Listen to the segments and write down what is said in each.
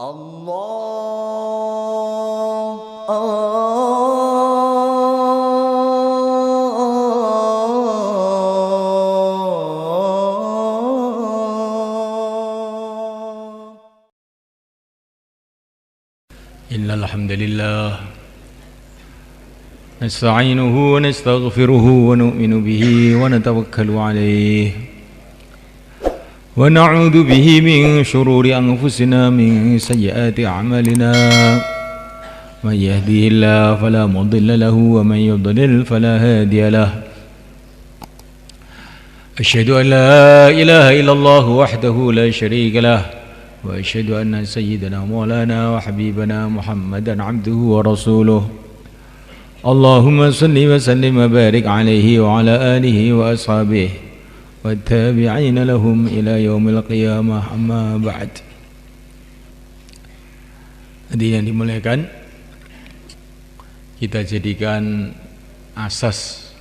Innal hamdalillah nasta'inuhu wa nastaghfiruhu wa nu'minu bihi wa natawakkalu alayhi wa na'udzu bihi min shururi anfusina min sayyiati a'malina may yahdihillahu fala mudilla lahu wa man yudlil fala hadiya lahu asyhadu an la ilaha illallah wahdahu la syarika lahu wa asyhadu anna sayyidana maulana wa habibana Muhammadan abduhu wa rasuluh Allahumma salli wa sallim wa barik alaihi wa ala alihi wa ashabihi wa tabi'ina lahum ila yaumil qiyamah amma ba'd. Hadirin yang dimuliakan, kita jadikan asas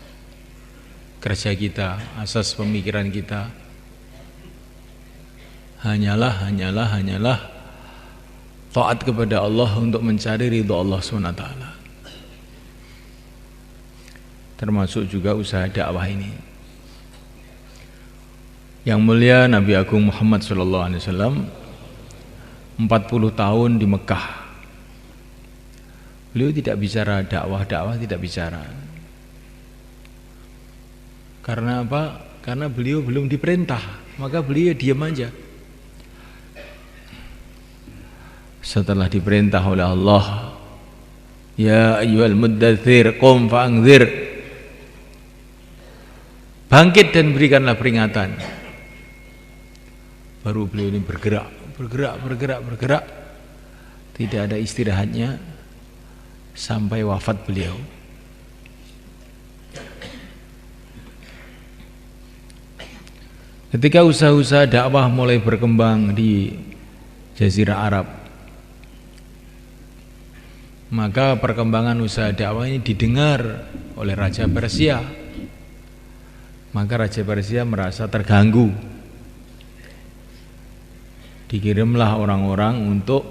kerja kita, asas pemikiran kita hanyalah taat kepada Allah untuk mencari ridha Allah SWT, termasuk juga usaha dakwah ini. Yang mulia Nabi Agung Muhammad SAW 40 tahun di Mekah, beliau tidak bicara dakwah tidak bicara. Karena apa? Karena beliau belum diperintah, maka beliau diam aja. Setelah diperintah oleh Allah, ya ayyuhal muddatsir qum fa'anzir, bangkit dan berikanlah peringatan, baru beliau ini bergerak, tidak ada istirahatnya sampai wafat beliau. Ketika usaha-usaha dakwah mulai berkembang di Jazirah Arab, maka perkembangan usaha dakwah ini didengar oleh Raja Persia. Maka Raja Persia merasa terganggu. Dikirimlah orang-orang untuk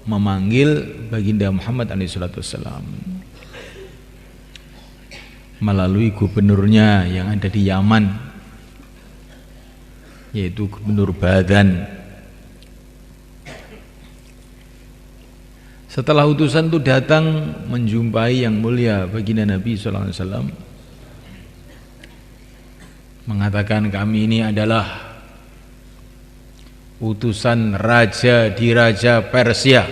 memanggil Baginda Muhammad SAW melalui gubernurnya yang ada di Yaman, yaitu Gubernur Badan. Setelah utusan itu datang menjumpai yang mulia Baginda Nabi SAW, mengatakan, kami ini adalah utusan raja di Raja Persia.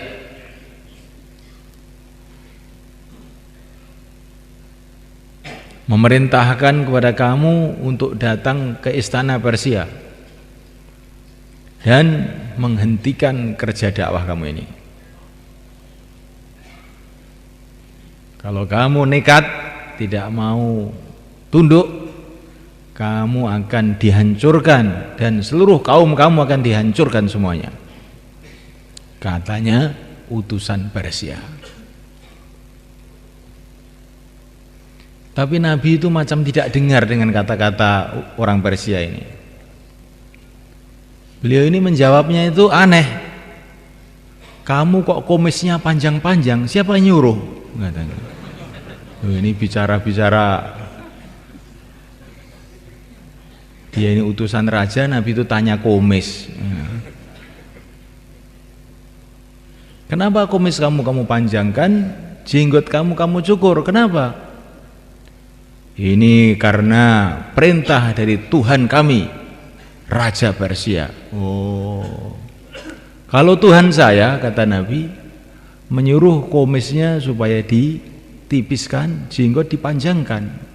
Memerintahkan kepada kamu untuk datang ke istana Persia dan menghentikan kerja dakwah kamu ini. Kalau kamu nekat tidak mau tunduk, kamu akan dihancurkan dan seluruh kaum kamu akan dihancurkan semuanya, katanya utusan Persia. Tapi Nabi itu macam tidak dengar dengan kata-kata orang Persia ini. Beliau ini menjawabnya itu aneh. Kamu kok kumisnya panjang-panjang, siapa yang nyuruh? Katanya. Ini bicara-bicara, dia ini utusan raja, Nabi itu tanya kumis. Kenapa kumis kamu panjangkan, jenggot kamu cukur? Kenapa? Ini karena perintah dari Tuhan kami, Raja Persia. Oh, kalau Tuhan saya, kata Nabi, menyuruh kumisnya supaya ditipiskan, jenggot dipanjangkan.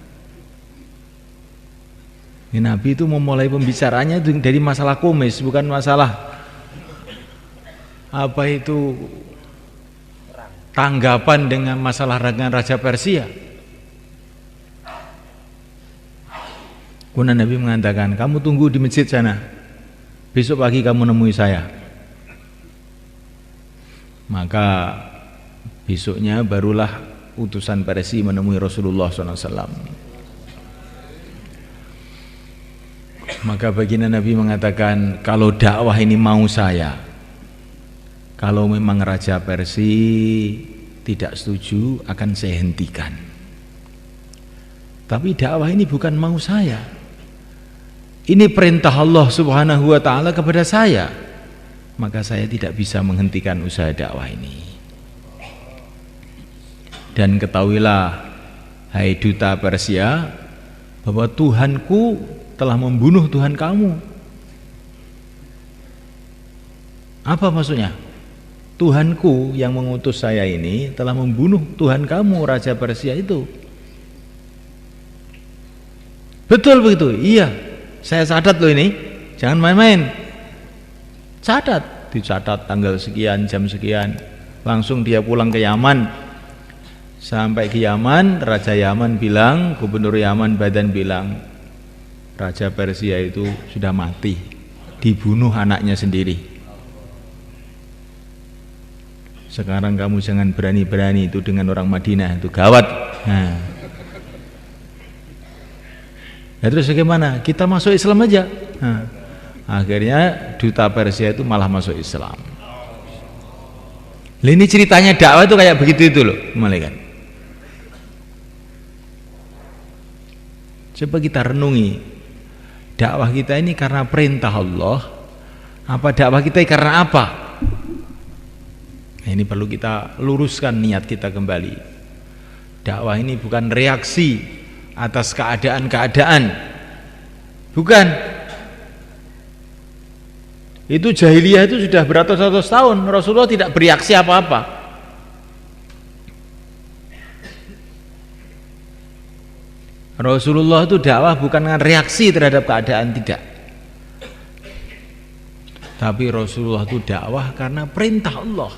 Ini Nabi itu memulai pembicaraannya dari masalah kumis, bukan masalah apa itu tanggapan dengan masalah dengan Raja Persia. Kemudian Nabi mengatakan, kamu tunggu di masjid sana, besok pagi kamu nemui saya. Maka besoknya barulah utusan Persia menemui Rasulullah SAW. Maka baginda Nabi mengatakan, kalau dakwah ini mau saya, Kalau memang Raja Persia tidak setuju, akan saya hentikan. Tapi dakwah ini bukan mau saya. Ini perintah Allah Subhanahu wa taala kepada saya. Maka saya tidak bisa menghentikan usaha dakwah ini. Dan ketahuilah, hai duta Persia, bahwa Tuhanku telah membunuh Tuhan kamu. Apa maksudnya? Tuhanku yang mengutus saya ini telah membunuh Tuhan kamu, Raja Persia itu. Betul begitu? Iya, saya catat loh ini, jangan main-main. Catat, dicatat tanggal sekian, jam sekian. Langsung dia pulang ke Yaman. Sampai ke Yaman, Raja Yaman bilang, Gubernur Yaman Badan bilang, Raja Persia itu sudah mati, dibunuh anaknya sendiri. Sekarang kamu jangan berani-berani itu dengan orang Madinah, itu gawat. Nah, terus bagaimana? Kita masuk Islam aja. Nah, akhirnya duta Persia itu malah masuk Islam. Ini ceritanya dakwah itu kayak begitu itu loh, malaikat. Coba kita renungi, dakwah kita ini karena perintah Allah, apa dakwah kita karena apa? Nah, ini perlu kita luruskan niat kita kembali. Dakwah ini bukan reaksi atas keadaan-keadaan, bukan. Itu jahiliyah itu sudah beratus-ratus tahun, Rasulullah tidak bereaksi apa-apa. Rasulullah itu dakwah bukan dengan reaksi terhadap keadaan, tidak. Tapi Rasulullah itu dakwah karena perintah Allah.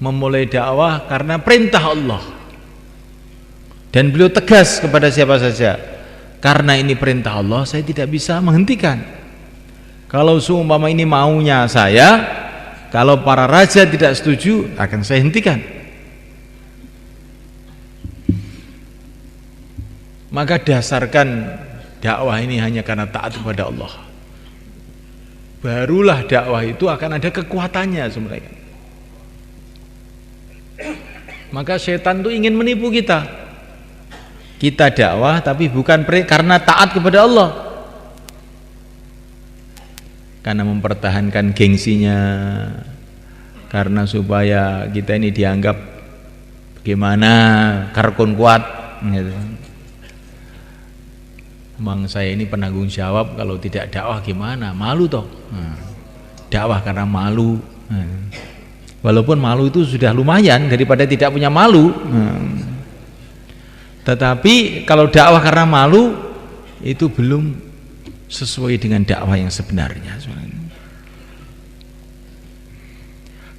Memulai dakwah karena perintah Allah. Dan beliau tegas kepada siapa saja, karena ini perintah Allah, saya tidak bisa menghentikan. Kalau seumpama ini maunya saya, kalau para raja tidak setuju, akan saya hentikan. Maka dasarkan dakwah ini hanya karena taat kepada Allah. Barulah dakwah itu akan ada kekuatannya sebenarnya. Maka setan itu ingin menipu kita. Kita dakwah tapi bukan karena taat kepada Allah. Karena mempertahankan gengsinya, karena supaya kita ini dianggap bagaimana, karkun kuat gitu. Emang saya ini penanggung jawab, kalau tidak dakwah gimana? Malu toh. Dakwah karena malu. Walaupun malu itu sudah lumayan daripada tidak punya malu. Tetapi kalau dakwah karena malu itu belum sesuai dengan dakwah yang sebenarnya.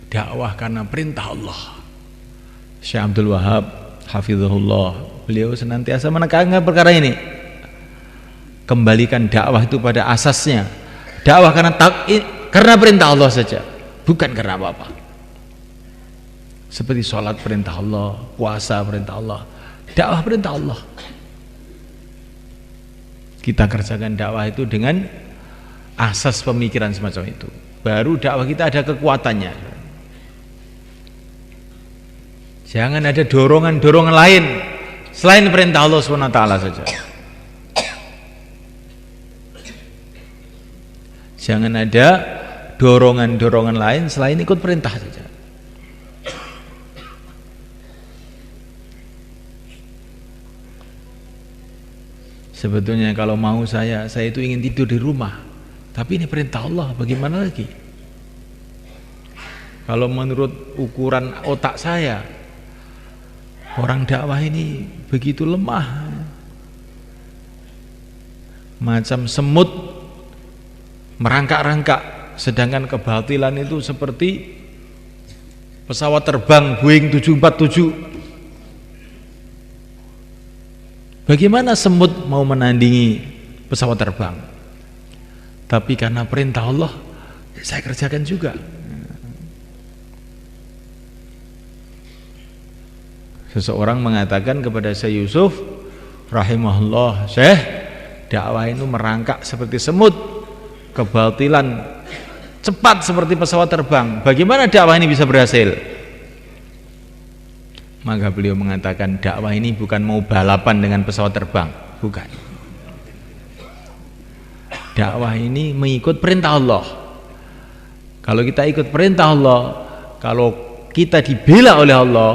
Dakwah karena perintah Allah. Syekh Abdul Wahab hafizahullah, beliau senantiasa menekankan perkara ini. Kembalikan dakwah itu pada asasnya. Dakwah karena perintah Allah saja, bukan karena apa-apa. Seperti sholat perintah Allah, puasa perintah Allah, dakwah perintah Allah. Kita kerjakan dakwah itu dengan asas pemikiran semacam itu, baru dakwah kita ada kekuatannya. Jangan ada dorongan-dorongan lain selain perintah Allah SWT saja. Jangan ada dorongan-dorongan lain selain ikut perintah saja. Sebetulnya kalau mau saya itu ingin tidur di rumah, tapi ini perintah Allah, bagaimana lagi? Kalau menurut ukuran otak saya, orang dakwah ini begitu lemah, macam semut merangkak-rangkak, sedangkan kebatilan itu seperti pesawat terbang Boeing 747. Bagaimana semut mau menandingi pesawat terbang? Tapi karena perintah Allah, saya kerjakan juga. Seseorang mengatakan kepada Syekh Yusuf rahimahullah, "Syekh, dakwah itu merangkak seperti semut, kebatilan cepat seperti pesawat terbang. Bagaimana dakwah ini bisa berhasil? Maka beliau mengatakan dakwah ini bukan mau balapan dengan pesawat terbang, bukan. Dakwah ini mengikut perintah Allah. Kalau kita ikut perintah Allah, kalau kita dibela oleh Allah,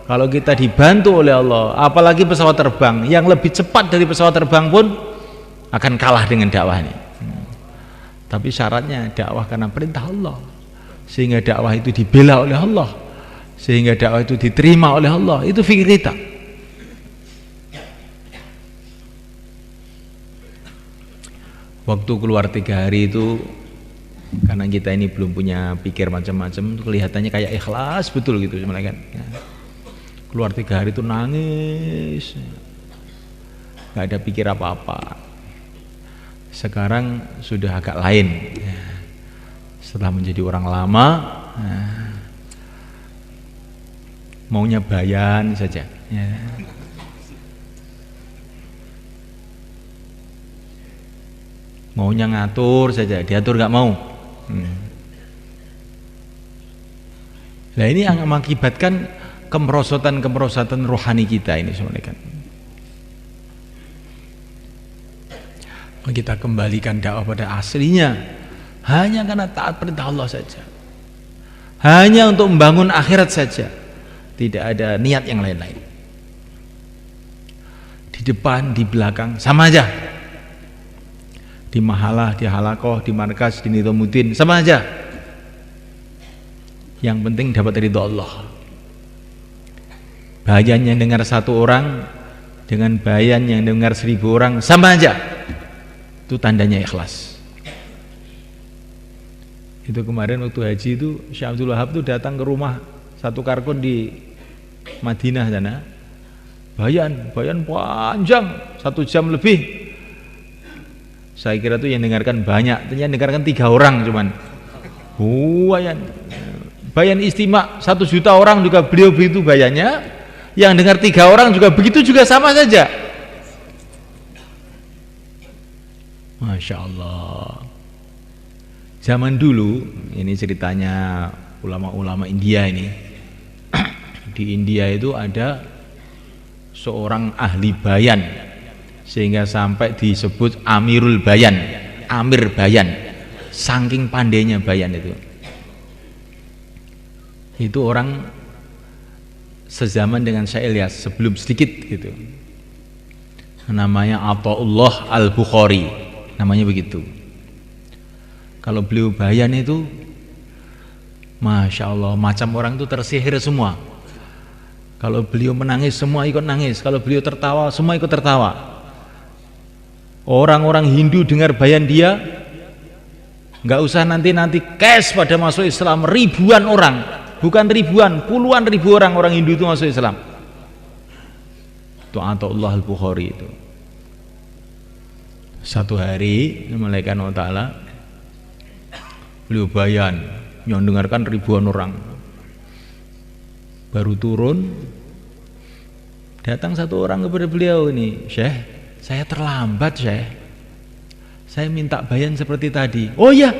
kalau kita dibantu oleh Allah, apalagi pesawat terbang yang lebih cepat dari pesawat terbang pun akan kalah dengan dakwah ini. Tapi syaratnya dakwah karena perintah Allah, sehingga dakwah itu dibela oleh Allah, sehingga dakwah itu diterima oleh Allah. Itu fikir kita. Waktu keluar 3 hari itu, karena kita ini belum punya pikir macam-macam, kelihatannya kayak ikhlas betul gitu sebenarnya kan. Keluar 3 hari itu nangis, nggak ada pikir apa-apa. Sekarang sudah agak lain, setelah menjadi orang lama, maunya bayan saja, maunya ngatur saja, diatur nggak mau. Nah ini yang mengakibatkan kemerosotan rohani kita ini sebenarnya kan. Kita kembalikan dakwah pada aslinya hanya karena taat perintah Allah saja, hanya untuk membangun akhirat saja, tidak ada niat yang lain-lain. Di depan, di belakang sama aja, di mahalah, di halakoh, di markas, di nizamuddin sama aja. Yang penting dapat ridho Allah. Bayan yang dengar 1 orang dengan bayan yang dengar 1000 orang sama aja. Itu tandanya ikhlas. Itu kemarin waktu haji itu Syekh Abdul Wahab itu datang ke rumah satu karkun di Madinah sana. Bayan panjang 1 jam lebih. Saya kira tuh yang dengarkan banyak, ternyata yang dengarkan 3 orang cuman. Bayan istimewa 1 juta orang juga beliau begitu bayannya. Yang dengar 3 orang juga begitu juga sama saja. Masya Allah. Zaman dulu, ini ceritanya ulama-ulama India ini. Di India itu ada seorang ahli bayan, sehingga sampai disebut Amirul Bayan, Amir Bayan. Saking pandainya bayan itu. Itu orang sezaman dengan Syekh Ilyas, sebelum sedikit gitu. Namanya Athaullah Al-Bukhari. Namanya begitu. Kalau beliau bayan itu Masya Allah, macam orang itu tersihir semua. Kalau beliau menangis semua ikut nangis, kalau beliau tertawa semua ikut tertawa. Orang-orang Hindu dengar bayan dia nggak usah nanti cash pada masuk Islam. Ribuan orang, bukan ribuan, puluhan ribu orang Hindu itu masuk Islam. Itu Athaullah Al-Bukhari itu. Satu hari malaikat Allah Ta'ala beliau bayan yang dengarkan ribuan orang, baru turun datang satu orang kepada beliau, ini Syekh, saya terlambat Syekh, saya minta bayan seperti tadi. Oh iya,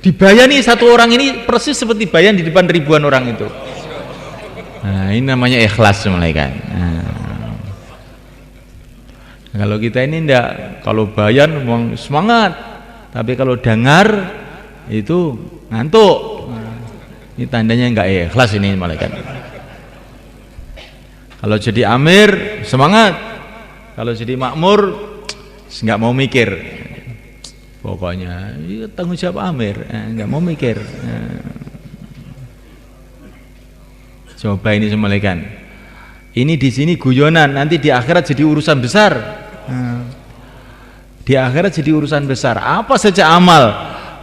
dibayani satu orang ini persis seperti bayan di depan ribuan orang itu. Nah ini namanya ikhlas malaikat. Kalau kita ini enggak, kalau bayan memang semangat, tapi kalau dengar itu ngantuk. Ini tandanya enggak ikhlas ini malaikat. Kalau jadi amir semangat, kalau jadi makmur enggak mau mikir. Pokoknya tanggung jawab amir, enggak mau mikir. Coba ini semalekan. Ini di sini guyonan, nanti di akhirat jadi urusan besar. Di akhirat jadi urusan besar. Apa saja amal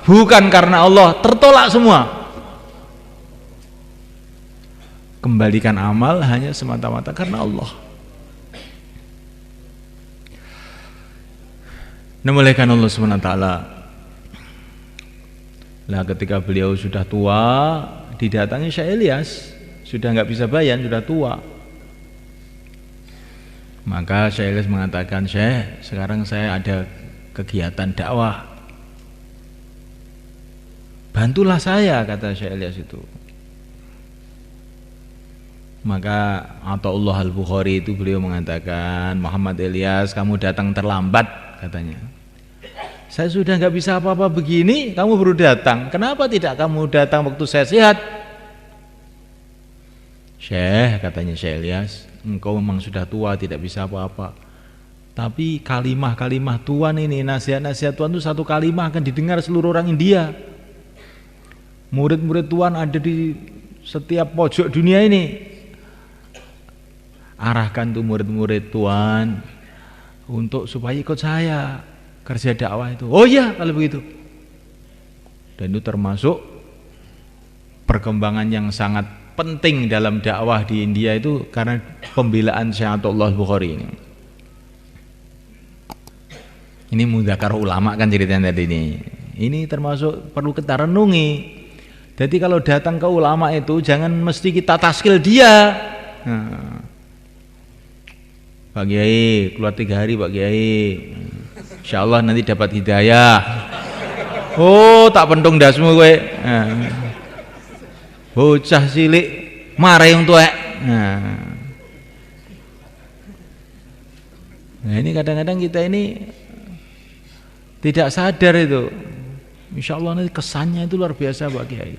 bukan karena Allah tertolak semua. Kembalikan amal hanya semata-mata karena Allah. Memuliakan Allah SWT. Nah ketika beliau sudah tua, didatangi Syekh Ilyas, sudah nggak bisa bayan, sudah tua. Maka Syekh Ilyas mengatakan, Syekh, sekarang saya ada kegiatan dakwah. bantulah saya, kata Syekh Ilyas itu. Maka Athaullah Al-Bukhari itu beliau mengatakan, Muhammad Ilyas, kamu datang terlambat, katanya. Saya sudah nggak bisa apa-apa begini, kamu baru datang. Kenapa tidak kamu datang waktu saya sehat? Syekh, katanya Syekh Ilyas, engkau memang sudah tua, tidak bisa apa-apa. Tapi kalimah-kalimah Tuhan ini, nasihat-nasihat Tuhan itu satu kalimah akan didengar seluruh orang India. Murid-murid Tuhan ada di setiap pojok dunia ini. Arahkan tuh murid-murid Tuhan untuk supaya ikut saya kerja dakwah itu. Oh iya, kalau begitu. Dan itu termasuk perkembangan yang sangat penting dalam dakwah di India itu karena pembelaan Syekh Athaullah Al-Bukhari ini. Ini mudzakarah ulama kan ceritanya tadi ini. Ini termasuk perlu kita renungi. Jadi kalau datang ke ulama itu jangan mesti kita taskil dia. Nah, Pak Kiai keluar 3 hari Pak Kiai, insya Allah nanti dapat hidayah. Oh tak pentung dasmu gue. Nah, bocah cilik marah yang tua. Nah ini kadang-kadang kita ini tidak sadar itu. Insya Allah nanti kesannya itu luar biasa Pak Kiai.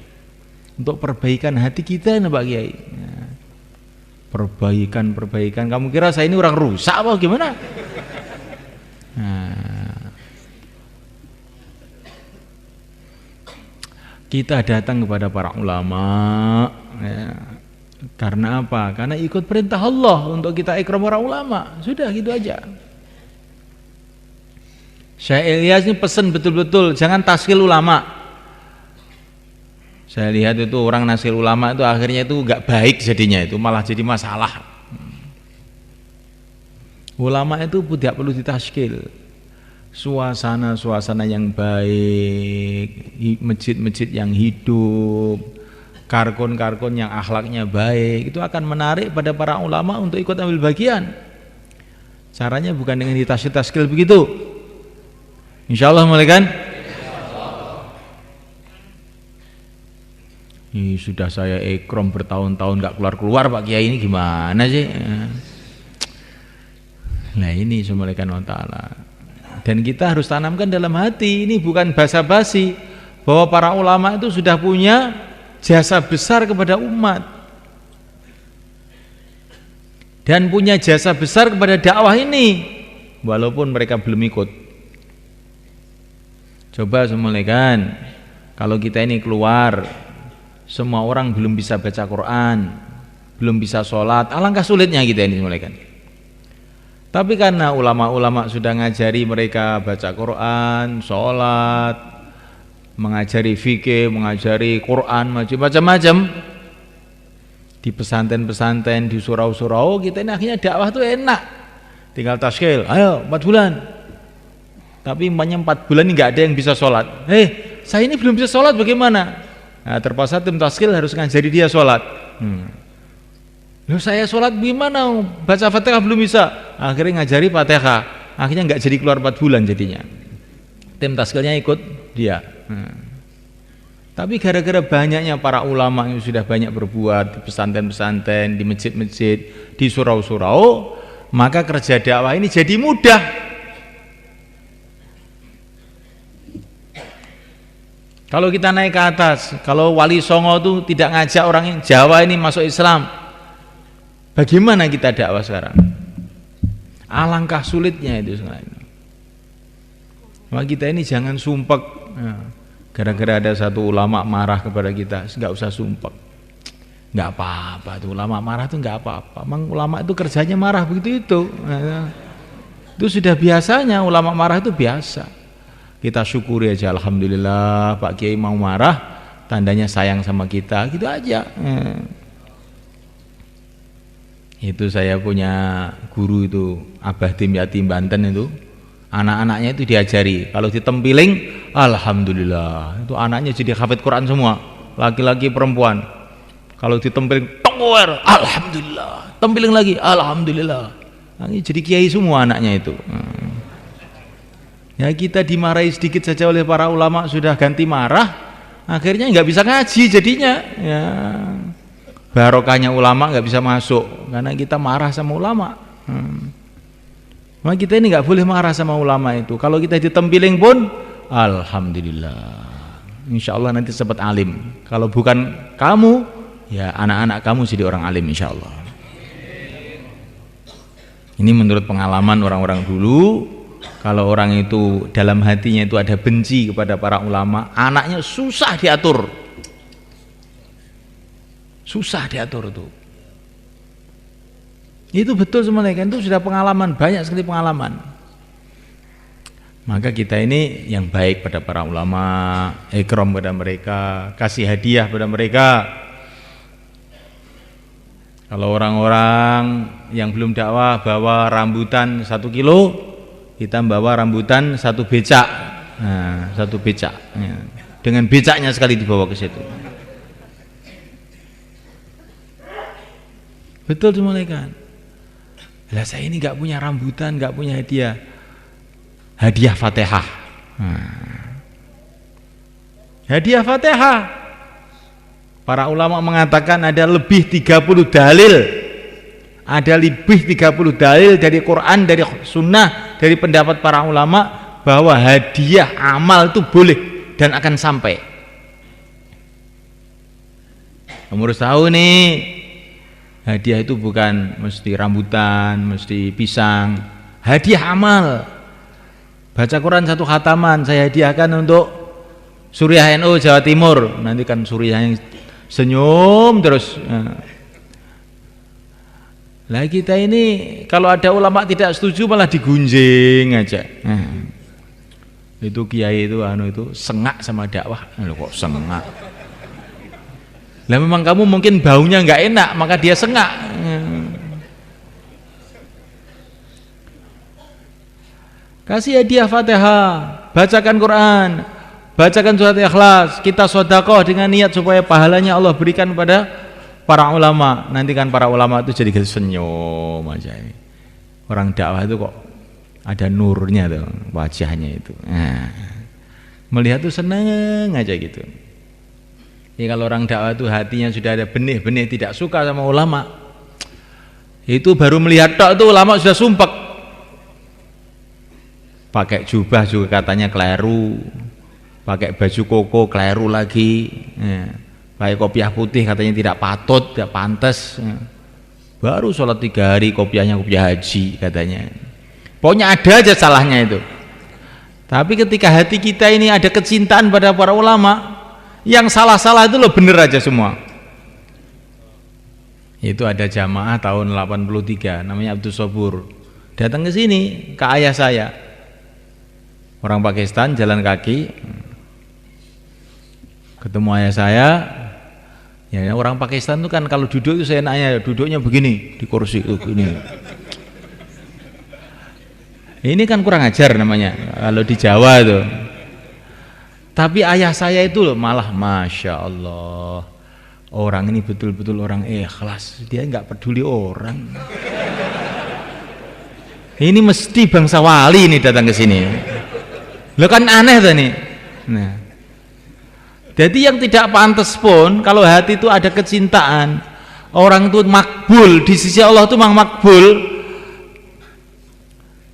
Untuk perbaikan hati kita Pak Kiai. Perbaikan. Kamu kira saya ini orang rusak apa gimana? Nah, kita datang kepada para ulama ya. Karena apa? Karena ikut perintah Allah untuk kita ikram para ulama. Sudah gitu aja. Syekh Ilyas ini pesan betul-betul jangan taskil ulama. Saya lihat itu orang naskil ulama itu akhirnya itu enggak baik jadinya, itu malah jadi masalah. Ulama itu tidak perlu ditaskil. Suasana yang baik, masjid-masjid yang hidup, karkon-karkon yang akhlaknya baik, itu akan menarik pada para ulama untuk ikut ambil bagian. Caranya bukan dengan ditaskil-taskil begitu. Insya Allah mulai kan? Ini sudah saya ikram bertahun-tahun gak keluar-keluar Pak Kiai, ini gimana sih? Nah ini Subhanahu wa ta'ala. Dan kita harus tanamkan dalam hati, ini bukan basa-basi, bahwa para ulama itu sudah punya jasa besar kepada umat dan punya jasa besar kepada dakwah ini walaupun mereka belum ikut. Coba semulaikan, kalau kita ini keluar semua orang belum bisa baca Quran, belum bisa sholat, alangkah sulitnya kita ini semulaikan. Tapi karena ulama-ulama sudah ngajari mereka baca Quran, sholat, mengajari fikih, mengajari Quran, macam-macam di pesantren-pesantren, di surau-surau, kita ini akhirnya dakwah itu enak. Tinggal taskil, ayo 4 bulan. Tapi umpamanya 4 bulan ini nggak ada yang bisa sholat. Saya ini belum bisa sholat bagaimana? Nah, terpaksa tim taskil harus ngajari dia sholat. Loh, saya sholat gimana? Baca Fatihah belum bisa. Akhirnya ngajari Fatihah. Akhirnya nggak jadi keluar 4 bulan jadinya. Tim taskilnya ikut dia. Tapi gara-gara banyaknya para ulama yang sudah banyak berbuat di pesantren-pesantren, di masjid-masjid, di surau-surau, maka kerja dakwah ini jadi mudah. Kalau kita naik ke atas, kalau Wali Songo itu tidak ngajak orang Jawa ini masuk Islam, bagaimana kita dakwah sekarang? Alangkah sulitnya itu sekarang. Maka kita ini jangan sumpek. Gara-gara ada satu ulama marah kepada kita, nggak usah sumpek. Nggak apa-apa tuh ulama marah tuh nggak apa-apa. Memang ulama itu kerjanya marah begitu itu. Itu sudah biasanya ulama marah itu biasa. Kita syukuri aja, alhamdulillah Pak Kiai mau marah, tandanya sayang sama kita, gitu aja. Itu saya punya guru itu, Abah Tim Yatim Banten itu, anak-anaknya itu diajari, kalau ditempiling, alhamdulillah, itu anaknya jadi hafid Quran semua, laki-laki perempuan. Kalau ditempiling, tower, alhamdulillah, tempiling lagi, alhamdulillah. Nah, jadi kiai semua anaknya itu. Ya kita dimarahi sedikit saja oleh para ulama sudah ganti marah, akhirnya nggak bisa ngaji jadinya ya. Barokahnya ulama nggak bisa masuk karena kita marah sama ulama. Maka kita ini nggak boleh marah sama ulama itu. Kalau kita ditempiling pun alhamdulillah, insya Allah nanti sempat alim. Kalau bukan kamu ya anak-anak kamu jadi orang alim insya Allah. Ini menurut pengalaman orang-orang dulu. Kalau orang itu dalam hatinya itu ada benci kepada para ulama, anaknya susah diatur. Susah diatur itu. Itu betul semuanya, itu sudah pengalaman, banyak sekali pengalaman. Maka kita ini yang baik pada para ulama, ikram pada mereka, kasih hadiah pada mereka. Kalau orang-orang yang belum dakwah bawa rambutan 1 kilo, kita bawa rambutan 1 becak. Nah, 1 becak. Ya. Dengan becaknya sekali dibawa ke situ. Betul semuanya kan. Lah saya ini nggak punya rambutan, nggak punya hadiah. Hadiah Fatihah. Hadiah Fatihah. Para ulama mengatakan ada lebih 30 dalil. Ada lebih 30 dalil dari Quran, dari sunnah, dari pendapat para ulama bahwa hadiah amal itu boleh dan akan sampai. Kamu harus tahu nih, hadiah itu bukan mesti rambutan, mesti pisang. Hadiah amal. Baca Quran 1 khataman saya hadiahkan untuk Suriah NU Jawa Timur. Nanti kan Suriah yang senyum terus. Lah kita ini kalau ada ulama tidak setuju malah digunjing aja. Itu kiai itu itu sengak sama dakwah. Kok sengak? Lah memang kamu mungkin baunya nggak enak maka dia sengak. Kasih hadiah Fatihah, bacakan Quran, bacakan surat Ikhlas, kita sedekah dengan niat supaya pahalanya Allah berikan pada para ulama. Nanti kan para ulama itu jadi senyum aja. Orang dakwah itu kok ada nurnya tuh wajahnya itu. Melihat tuh seneng aja gitu. Jadi kalau orang dakwah itu hatinya sudah ada benih-benih tidak suka sama ulama, itu baru melihat tok itu ulama sudah sumpek. Pakai jubah juga katanya keliru, pakai baju koko keliru lagi, pakai kopiah putih katanya tidak patut, tidak pantas. Baru sholat 3 hari kopiahnya kopiah haji katanya. Pokoknya ada aja salahnya itu. Tapi ketika hati kita ini ada kecintaan pada para ulama, yang salah-salah itu lo bener aja semua. Itu ada jamaah tahun 83 namanya Abdul Sobur, datang ke sini ke ayah saya, orang Pakistan, jalan kaki, ketemu ayah saya. Ya orang Pakistan itu kan kalau duduk itu saya nanya duduknya begini di kursi begini. Ini kan kurang ajar namanya kalau di Jawa itu. Tapi ayah saya itu loh malah masya Allah, orang ini betul-betul orang ikhlas, dia nggak peduli orang. Ini mesti bangsa wali ini datang ke sini. Lo kan aneh tuh nih. Nah, jadi yang tidak pantas pun kalau hati itu ada kecintaan, orang itu makbul di sisi Allah itu memang makbul.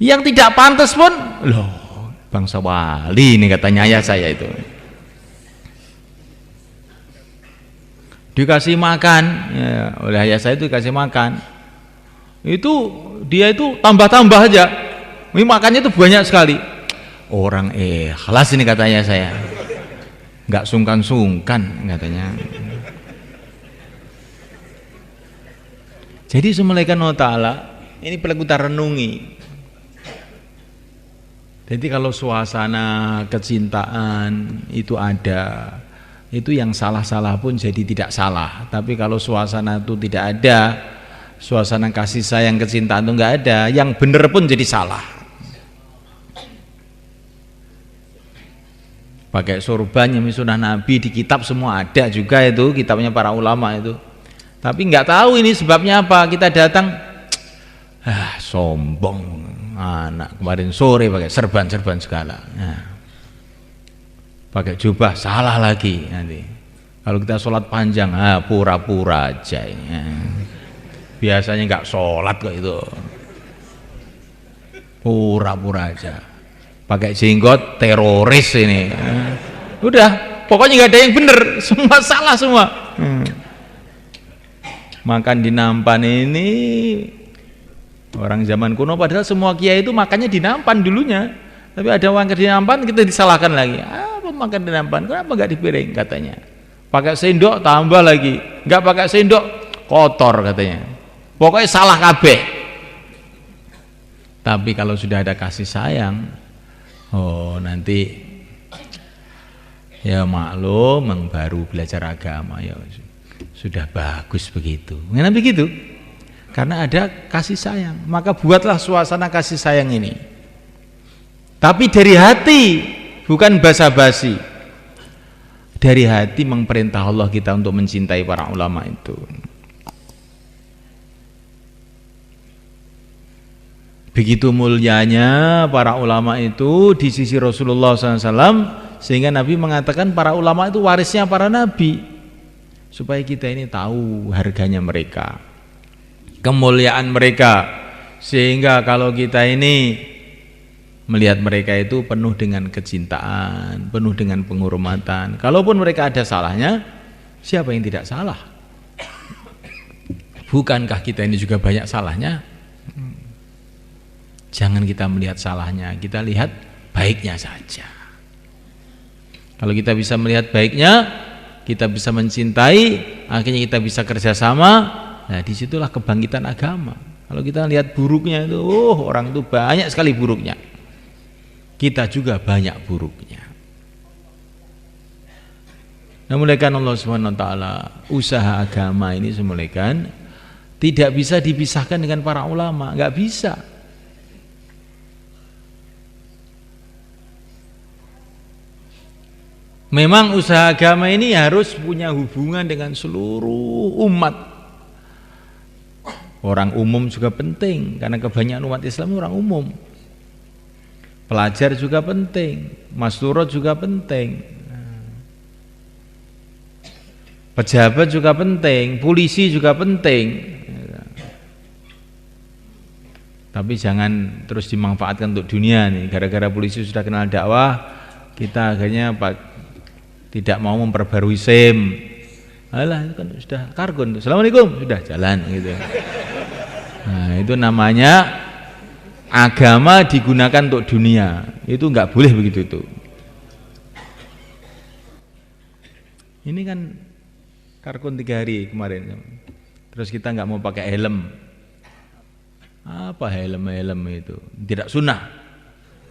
Yang tidak pantas pun loh bangsa wali ini katanya ayah saya itu. Dikasih makan ya, oleh ayah saya itu dikasih makan. Itu dia itu tambah-tambah aja. Ini makannya itu banyak sekali. Orang ikhlas ini katanya saya. Enggak sungkan-sungkan katanya. Jadi semulaikan Allah Ta'ala ini perlu kita renungi. Jadi kalau suasana kecintaan itu ada, itu yang salah-salah pun jadi tidak salah. Tapi kalau suasana itu tidak ada, suasana kasih sayang kecintaan itu enggak ada, yang benar pun jadi salah. Pakai sorban yang sunnah Nabi di kitab semua ada juga itu, kitabnya para ulama itu. Tapi enggak tahu ini sebabnya apa. Kita datang, sombong. Anak kemarin sore pakai serban-serban segala. Nah, pakai jubah salah lagi nanti. Kalau kita sholat panjang, pura-pura aja ini. Biasanya nggak sholat kok itu, pura-pura aja. Pakai jenggot teroris ini. Udah, pokoknya nggak ada yang bener, semua salah semua. Makan di nampan ini orang zaman kuno, padahal semua kiai itu makannya di nampan dulunya. Tapi ada orang di nampan kita disalahkan lagi. Apa makan di nampan? Kenapa nggak di piring katanya? Pakai sendok tambah lagi, nggak pakai sendok kotor katanya. Pokoknya salah kabeh. Tapi kalau sudah ada kasih sayang, nanti ya maklum, yang baru belajar agama ya sudah bagus begitu. Kenapa begitu? Karena ada kasih sayang, maka buatlah suasana kasih sayang ini. Tapi dari hati, bukan basa-basi. Dari hati memperintah Allah kita untuk mencintai para ulama itu. Begitu mulianya para ulama itu di sisi Rasulullah SAW, sehingga Nabi mengatakan para ulama itu warisnya para nabi, supaya kita ini tahu harganya mereka, kemuliaan mereka, sehingga kalau kita ini melihat mereka itu penuh dengan kecintaan, penuh dengan penghormatan. Kalaupun mereka ada salahnya, siapa yang tidak salah? Bukankah kita ini juga banyak salahnya? Jangan kita melihat salahnya, kita lihat baiknya saja. Kalau kita bisa melihat baiknya, kita bisa mencintai, akhirnya kita bisa kerjasama. Nah, disitulah kebangkitan agama. Kalau kita lihat buruknya itu, orang itu banyak sekali buruknya. Kita juga banyak buruknya. Namun Allah Subhanahu wa taala, usaha agama ini semulaikan tidak bisa dipisahkan dengan para ulama, nggak bisa. Memang usaha agama ini harus punya hubungan dengan seluruh umat. Orang umum juga penting, karena kebanyakan umat Islam orang umum. Pelajar juga penting, masturot juga penting, pejabat juga penting, polisi juga penting. Tapi jangan terus dimanfaatkan untuk dunia nih. Gara-gara polisi sudah kenal dakwah, kita akhirnya tidak mau memperbarui SIM. Alah, itu kan sudah kargon. Assalamualaikum, sudah jalan gitu. Nah, itu namanya agama digunakan untuk dunia. Itu enggak boleh begitu itu. Ini kan kargon 3 hari kemarin, terus kita enggak mau pakai helm. Apa helm itu? Tidak sunnah.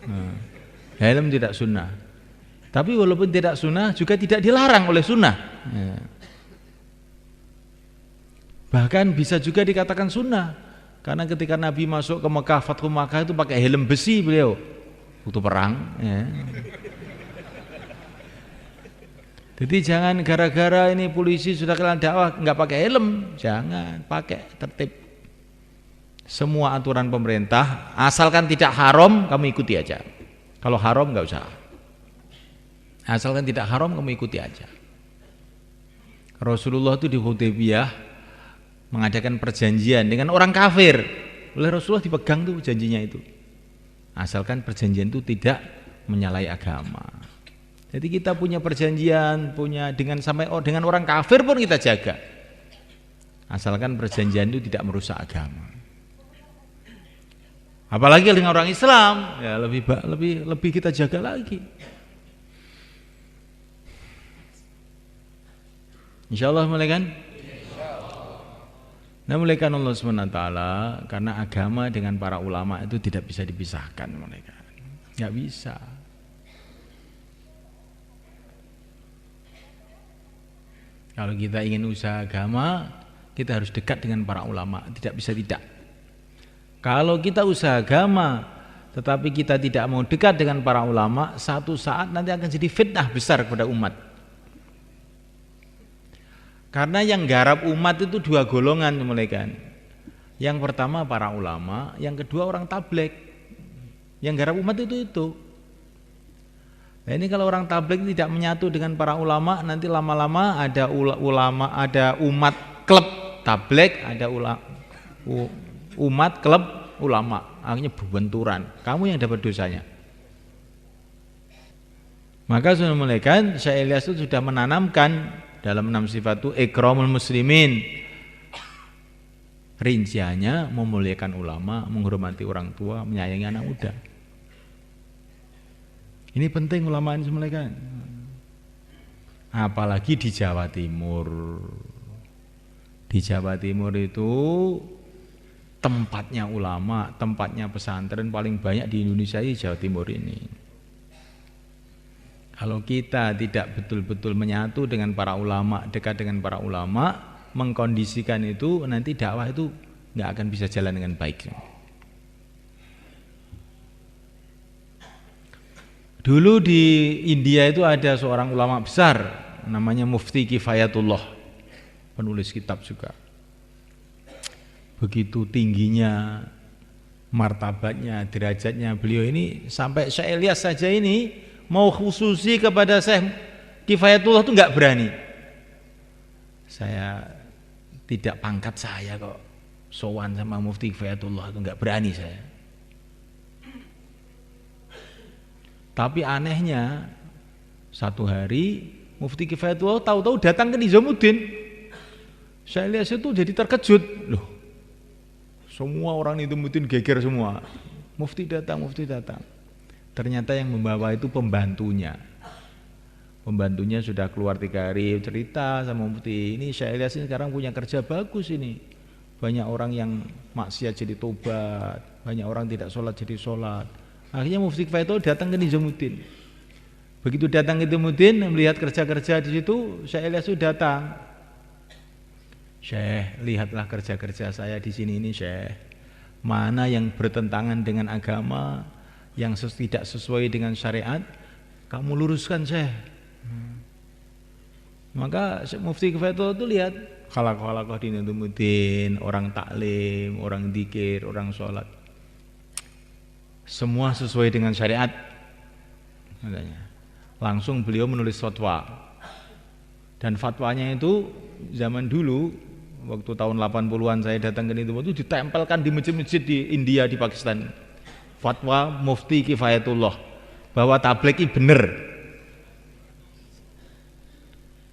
Nah, helm tidak sunnah. Tapi walaupun tidak sunnah juga tidak dilarang oleh sunnah. Ya. Bahkan bisa juga dikatakan sunnah. Karena ketika Nabi masuk ke Mekah, Fathu Makkah itu pakai helm besi beliau waktu perang. Ya. Jadi jangan gara-gara ini polisi sudah kenal dakwah nggak pakai helm, jangan, pakai tertib. Semua aturan pemerintah, asalkan tidak haram kamu ikuti aja. Kalau haram nggak usah. Asalkan tidak haram kamu ikuti aja. Rasulullah itu di Hudaybiyah mengadakan perjanjian dengan orang kafir. Oleh Rasulullah dipegang tuh janjinya itu. Asalkan perjanjian itu tidak menyalahi agama. Jadi kita punya perjanjian, dengan orang kafir pun kita jaga. Asalkan perjanjian itu tidak merusak agama. Apalagi dengan orang Islam, ya lebih kita jaga lagi. Insyaallah mulai kan? Nah, mulaikan Allah SWT, karena agama dengan para ulama itu tidak bisa dipisahkan, mereka nggak bisa. Kalau kita ingin usaha agama, kita harus dekat dengan para ulama, tidak bisa tidak. Kalau kita usaha agama tetapi kita tidak mau dekat dengan para ulama, satu saat nanti akan jadi fitnah besar kepada umat. Karena yang garap umat itu 2 golongan, mulaikan. Yang pertama para ulama, yang kedua orang tabligh. Yang garap umat itu. Nah, ini kalau orang tabligh tidak menyatu dengan para ulama, nanti lama-lama ada ulama, ada umat klub tabligh, ada umat klub ulama, akhirnya berbenturan. Kamu yang dapat dosanya. Maka sunnah mulaikan Syekh Ilyas itu sudah menanamkan dalam 6 sifat itu ikramul muslimin. Rinciannya memuliakan ulama, menghormati orang tua, menyayangi anak muda. Ini penting ulama ini semuanya. Apalagi di Jawa Timur. Di Jawa Timur itu tempatnya ulama, tempatnya pesantren paling banyak di Indonesia ini Jawa Timur ini. Kalau kita tidak betul-betul menyatu dengan para ulama, dekat dengan para ulama, mengkondisikan itu, nanti dakwah itu nggak akan bisa jalan dengan baik. Dulu di India itu ada seorang ulama besar namanya Mufti Kifayatullah, penulis kitab juga. Begitu tingginya martabatnya, derajatnya beliau ini, sampai Syekh Ilyas saja ini mau khususi kepada Syekh Kifayatullah itu nggak berani. Saya tidak pangkat saya kok sowan sama Mufti Kifayatullah, itu nggak berani saya. Tapi anehnya satu hari Mufti Kifayatullah tahu-tahu datang ke Nizamuddin. Syekh Ilyas itu jadi terkejut. Loh, semua orang Nizamuddin geger semua. Mufti datang, Mufti datang. Ternyata yang membawa itu pembantunya. Pembantunya sudah keluar 3 hari, cerita sama Mufti, ini Syekh Ilyas ini sekarang punya kerja bagus ini. Banyak orang yang maksiat jadi tobat, banyak orang tidak sholat jadi sholat. Akhirnya Mufti Kifayatullah datang ke Nizamuddin. Begitu datang ke Nizamuddin, melihat kerja-kerja di situ, Syekh Ilyas itu datang. Syekh, lihatlah kerja-kerja saya di sini ini, Syekh. Mana yang bertentangan dengan agama, yang tidak sesuai dengan syariat, kamu luruskan, Syekh. Maka Mufti Kifayatullah itu lihat khalaqah di Nizamuddin, orang taklim, orang dzikir, orang sholat, semua sesuai dengan syariat. Langsung beliau menulis fatwa. Dan fatwanya itu zaman dulu, waktu tahun 80-an saya datang ke itu ditempelkan di masjid-masjid di India, di Pakistan. Fatwa Mufti Kifayatullah bahwa tabligh ini benar.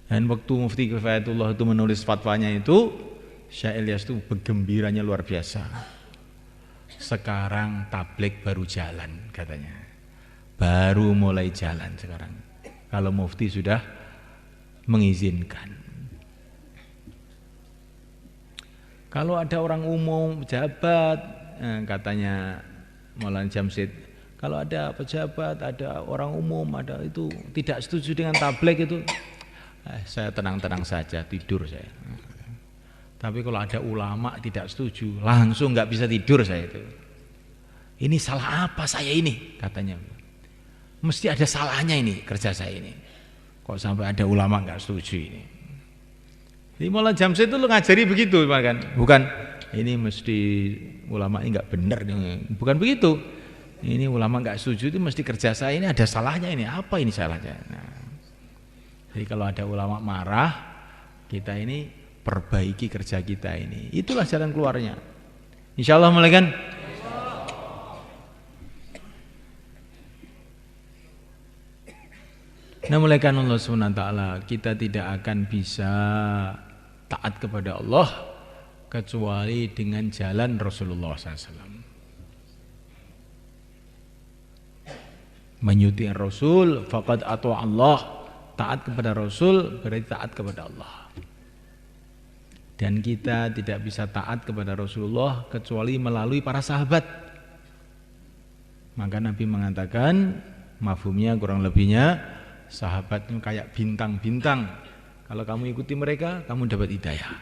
Dan waktu Mufti Kifayatullah itu menulis fatwanya itu, Syekh Ilyas itu bergembiranya luar biasa. Sekarang tabligh baru jalan katanya. Baru mulai jalan sekarang. Kalau Mufti sudah mengizinkan. Kalau ada orang umum, pejabat, katanya Maulana Jamsid, kalau ada pejabat, ada orang umum, ada itu tidak setuju dengan tabligh itu, saya tenang-tenang saja, tidur saya. Tapi kalau ada ulama tidak setuju, langsung nggak bisa tidur saya itu. Ini salah apa saya ini? Katanya. Mesti ada salahnya ini kerja saya ini. Kok sampai ada ulama nggak setuju ini? Jadi Maulana Jamsid itu ngajari begitu, kan? Bukan ini mesti ulama ini nggak benar, bukan begitu. Ini ulama nggak setuju itu mesti kerja saya ini ada salahnya ini. Apa ini salahnya? Nah, jadi kalau ada ulama marah, kita ini perbaiki kerja kita ini. Itulah jalan keluarnya. Insyaallah mulai kan. Nah, mulaikan Allah SWT, kita tidak akan bisa taat kepada Allah kecuali dengan jalan Rasulullah SAW. Menyuti Rasul faqad ata'a Allah. Taat kepada Rasul berarti taat kepada Allah. Dan kita tidak bisa taat kepada Rasulullah kecuali melalui para sahabat. Maka Nabi mengatakan, mafhumnya kurang lebihnya, sahabat itu kayak bintang-bintang. Kalau kamu ikuti mereka, kamu dapat hidayah.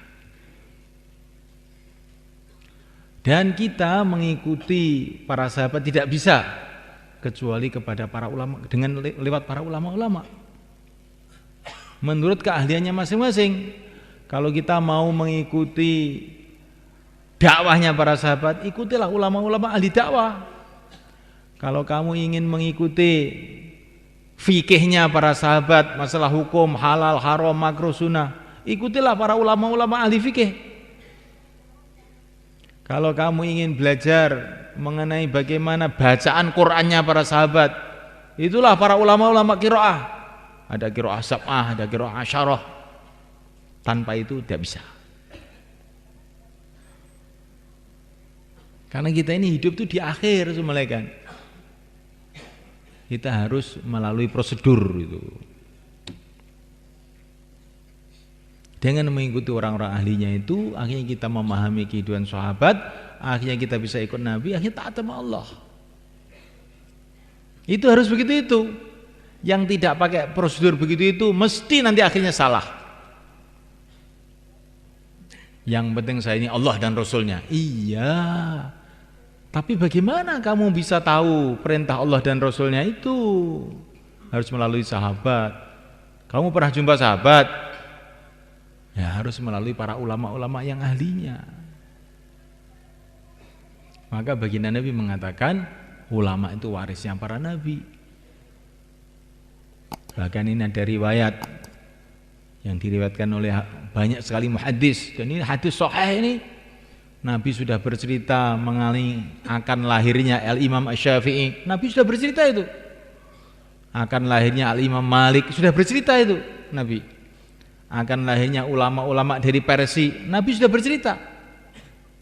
Dan kita mengikuti para sahabat tidak bisa kecuali kepada para ulama, dengan lewat para ulama-ulama. Menurut keahliannya masing-masing. Kalau kita mau mengikuti dakwahnya para sahabat, ikutilah ulama-ulama ahli dakwah. Kalau kamu ingin mengikuti fikihnya para sahabat, masalah hukum, halal, haram, makruh, sunnah. Ikutilah para ulama-ulama ahli fikih. Kalau kamu ingin belajar mengenai bagaimana bacaan Qur'annya para sahabat, itulah para ulama-ulama qiraah. Ada qiraah sab'ah, ada qiraah asyarah. Tanpa itu tidak bisa. Karena kita ini hidup itu di akhir, semalekan. Kita harus melalui prosedur itu. Dengan mengikuti orang-orang ahlinya itu, akhirnya kita memahami kehidupan sahabat, akhirnya kita bisa ikut Nabi, akhirnya taat sama Allah. Itu harus begitu itu. Yang tidak pakai prosedur begitu itu, mesti nanti akhirnya salah. Yang penting saya ini Allah dan Rasulnya. Iya. Tapi bagaimana kamu bisa tahu perintah Allah dan Rasulnya itu? Harus melalui sahabat. Kamu pernah jumpa sahabat? Ya harus melalui para ulama-ulama yang ahlinya. Maka baginda Nabi mengatakan ulama itu warisnya para nabi. Bahkan ini ada riwayat yang diriwayatkan oleh banyak sekali muhaddis, dan ini hadis sahih ini. Nabi sudah bercerita mengenai akan lahirnya Al-Imam Asy-Syafi'i. Nabi sudah bercerita itu. Akan lahirnya Al-Imam Malik, sudah bercerita itu Nabi. Akan lahirnya ulama-ulama dari Persia, Nabi sudah bercerita.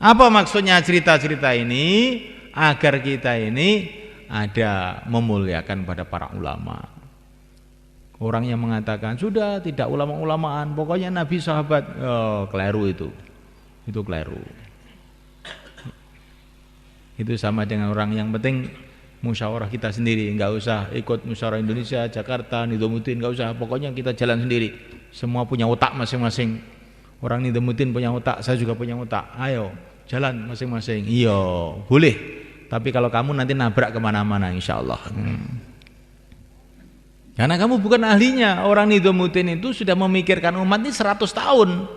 Apa maksudnya cerita-cerita ini? Agar kita ini ada memuliakan pada para ulama. Orang yang mengatakan sudah tidak ulama-ulamaan, pokoknya Nabi sahabat, keliru itu keliru. Itu sama dengan orang yang penting musyawarah kita sendiri, nggak usah ikut musyawarah Indonesia, Jakarta, Nizamuddin, nggak usah, pokoknya kita jalan sendiri. Semua punya otak masing-masing. Orang Nizamuddin punya otak, saya juga punya otak. Ayo jalan masing-masing. Iya boleh. Tapi kalau kamu nanti nabrak kemana-mana, insya Allah. Karena kamu bukan ahlinya. Orang Nizamuddin itu sudah memikirkan umat ini 100 tahun.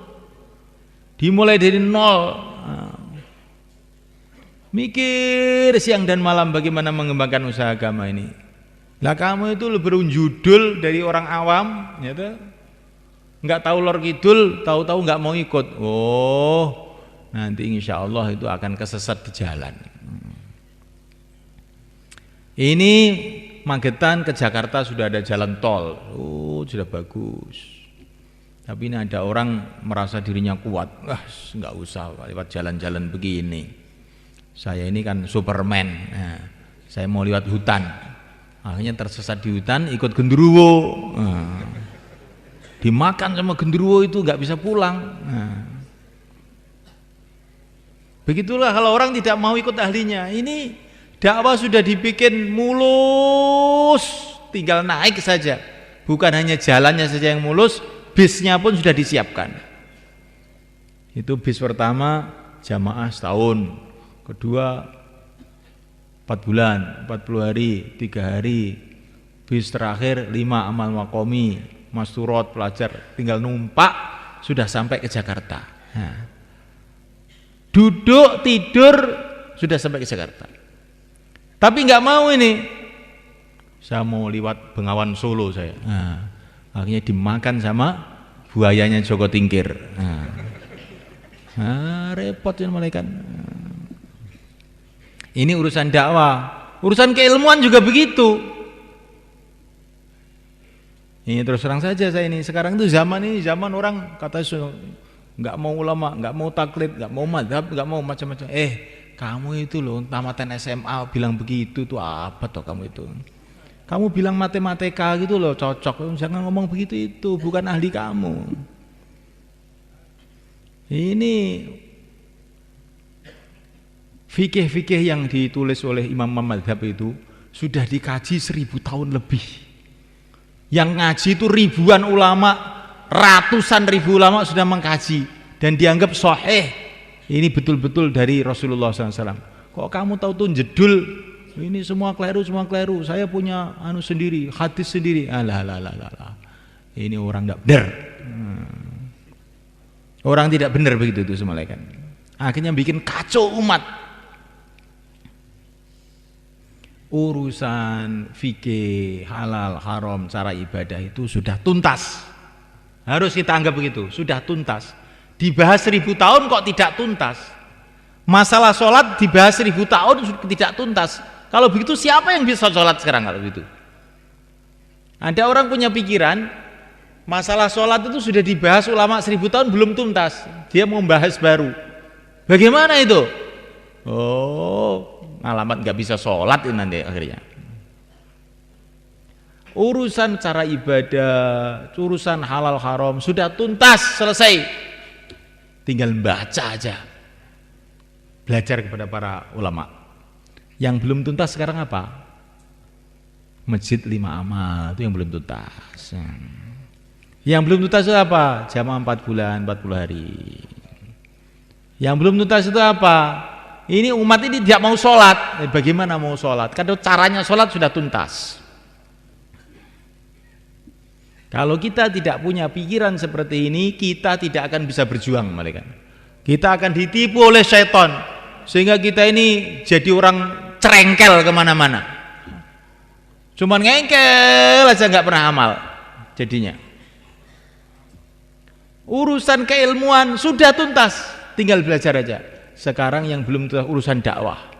Dimulai dari nol. Mikir siang dan malam bagaimana mengembangkan usaha agama ini. Lah kamu itu lebih berjudul dari orang awam, ya tuh. Nggak tahu lor kidul, tahu-tahu nggak mau ikut. Oh, nanti insya Allah itu akan kesesat di jalan. Ini Magetan ke Jakarta sudah ada jalan tol. Oh, sudah bagus. Tapi ini ada orang merasa dirinya kuat. Nggak usah lewat jalan-jalan begini. Saya ini kan Superman. Nah, saya mau lewat hutan. Akhirnya tersesat di hutan, ikut genderuwo. Dimakan sama genderuwo itu nggak bisa pulang. Begitulah kalau orang tidak mau ikut ahlinya. Ini dakwah sudah dibikin mulus, tinggal naik saja. Bukan hanya jalannya saja yang mulus, bisnya pun sudah disiapkan. Itu bis pertama jamaah setahun, kedua 4 bulan, 40 hari, 3 hari, bis terakhir 5 amal makomi, masturot, pelajar, tinggal numpak sudah sampai ke Jakarta. Nah, duduk tidur sudah sampai ke Jakarta. Tapi nggak mau ini, saya mau lewat Bengawan Solo saya. Nah, akhirnya dimakan sama buayanya Joko Tingkir. Repot ya malaikat. Ini urusan dakwah, urusan keilmuan juga begitu. Ini terus terang saja saya ini sekarang itu zaman orang kata nggak mau ulama, nggak mau taklid, nggak mau madhab, nggak mau macam-macam. Kamu itu loh tamatan SMA bilang begitu tuh apa toh kamu itu? Kamu bilang matematika gitu loh cocok, jangan ngomong begitu itu bukan ahli kamu. Ini fikih-fikih yang ditulis oleh imam-imam mazhab itu sudah dikaji 1000 tahun lebih. Yang ngaji itu ribuan ulama, ratusan ribu ulama sudah mengkaji dan dianggap sahih. Ini betul-betul dari Rasulullah SAW. Kok kamu tahu tuh jedul ini semua keliru, saya punya sendiri, hadis sendiri. Alah. Ini orang tidak benar. Orang tidak benar begitu itu semua kan. Akhirnya bikin kacau umat. urusan fikih, halal, haram, cara ibadah itu sudah tuntas. Harus kita anggap begitu, sudah tuntas. Dibahas 1000 tahun kok tidak tuntas. Masalah sholat dibahas 1000 tahun tidak tuntas. Kalau begitu siapa yang bisa sholat sekarang kalau begitu? Ada orang punya pikiran masalah sholat itu sudah dibahas ulama 1000 tahun belum tuntas. Dia mau bahas baru. Bagaimana itu? Oh, alamat nggak bisa sholat ini nanti akhirnya. Urusan cara ibadah, urusan halal haram sudah tuntas, selesai. Tinggal baca aja. Belajar kepada para ulama. Yang belum tuntas sekarang apa? Masjid 5 amal itu yang belum tuntas. Yang belum tuntas itu apa? Jamaah 4 bulan, 40 hari. Yang belum tuntas itu apa? Ini umat ini tidak mau sholat. Bagaimana mau sholat? Karena caranya sholat sudah tuntas. Kalau kita tidak punya pikiran seperti ini, kita tidak akan bisa berjuang, mereka. Kita akan ditipu oleh syaitan, sehingga kita ini jadi orang cerengkel kemana-mana. Cuman ngengkel aja nggak pernah amal, jadinya. Urusan keilmuan sudah tuntas, tinggal belajar aja. Sekarang yang belum tuntas urusan dakwah.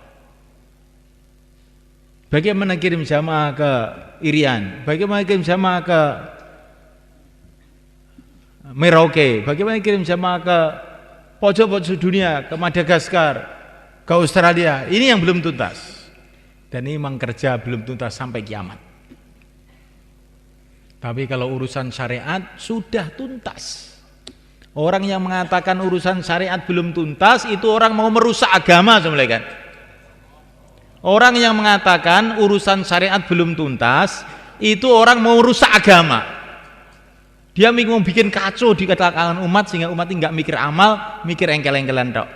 Bagaimana kirim jamaah ke Irian? Bagaimana kirim jamaah ke Merauke? Bagaimana kirim jamaah ke pojok-pojok dunia, ke Madagaskar, ke Australia? Ini yang belum tuntas. Dan ini memang kerja belum tuntas sampai kiamat. Tapi kalau urusan syariat sudah tuntas. Orang yang mengatakan urusan syariat belum tuntas itu orang mau merusak agama, kan? Orang yang mengatakan urusan syariat belum tuntas itu orang mau merusak agama. Dia mau bikin kacau di kalangan umat sehingga umat ini nggak mikir amal, mikir engkel-engkelan tok.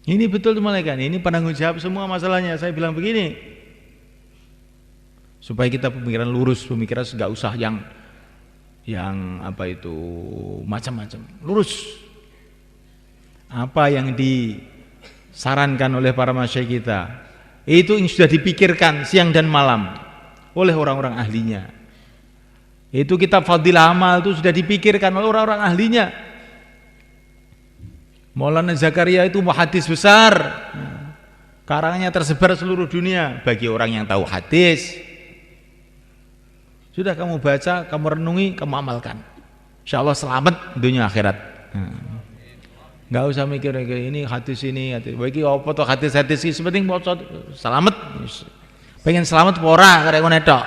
Ini betul kan? Ini penanggung jawab semua masalahnya. Saya bilang begini, supaya kita pemikiran lurus, pemikiran nggak usah yang apa itu macam-macam, lurus. Apa yang disarankan oleh para masyayikh kita itu yang sudah dipikirkan siang dan malam oleh orang-orang ahlinya. Itu kitab Fadilah Amal itu sudah dipikirkan oleh orang-orang ahlinya. Maulana Zakaria itu muhaddis besar, karangnya tersebar seluruh dunia bagi orang yang tahu hadis. Sudah kamu baca, kamu renungi, kamu amalkan. Insya Allah selamat dunia akhirat. Nggak usah mikir ini hadis ini, bagi apa tuh hadis-hadis ini, sepenting mau selamat. Pengen selamat pora karek ngene tok.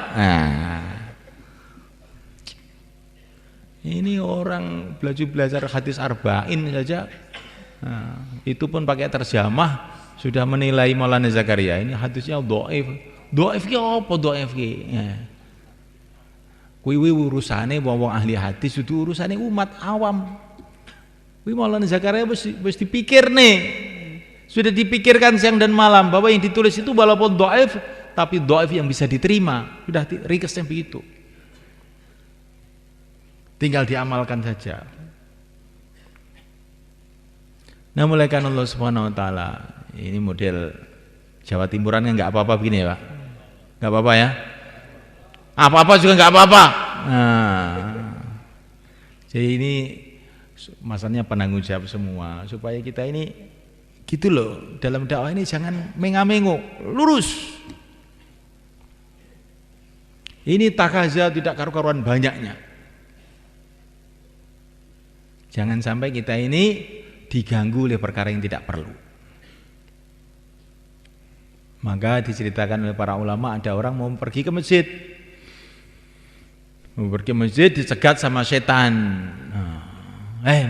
Ini orang belajar hadis arba'in saja. Itu pun pakai terjemah sudah menilai Maulana Zakaria ini hadisnya dhaif. Dhaif ki apa dhaif ki? Kuwi urusane wong ahli hadis, itu urusane umat awam. Kuwi Maulana Zakaria wis dipikir nih. Sudah dipikirkan siang dan malam bahwa yang ditulis itu walaupun dhaif tapi dhaif yang bisa diterima. Sudah ringkasnya begitu. Tinggal diamalkan saja. Nah, mulaikan Allah Subhanahu wa taala. Ini model Jawa Timuran kan enggak apa-apa begini ya, Pak. Enggak apa-apa ya. Apa-apa juga enggak apa-apa. Jadi ini masalahnya penanggung jawab semua supaya kita ini gitu loh, dalam dakwah ini jangan menga-mengo, lurus. Ini takaza tidak karu-karuan banyaknya. Jangan sampai kita ini diganggu oleh perkara yang tidak perlu. Maka diceritakan oleh para ulama, ada orang mau pergi ke masjid. Mau pergi ke masjid dicegat sama setan.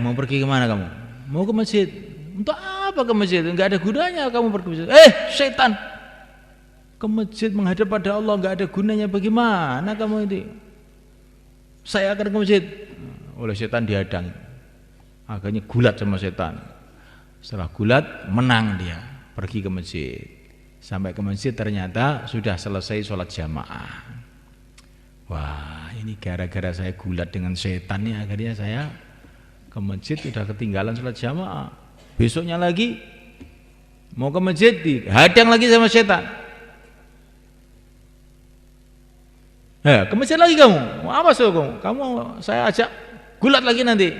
Mau pergi kemana kamu? Mau ke masjid. Untuk apa ke masjid? Enggak ada gunanya kamu pergi ke masjid. Setan, ke masjid menghadap pada Allah enggak ada gunanya. Bagaimana kamu ini? Saya akan ke masjid. Oleh setan dihadang. Akhirnya gulat sama setan. Setelah gulat menang dia, pergi ke masjid. Sampai ke masjid ternyata sudah selesai sholat jamaah. Wah, ini gara-gara saya gulat dengan setan nih, akhirnya saya ke masjid sudah ketinggalan sholat jamaah. Besoknya lagi Mau ke masjid dihadang lagi sama setan. Ke masjid lagi kamu. Mau apa sih kamu? Kamu saya ajak gulat lagi nanti.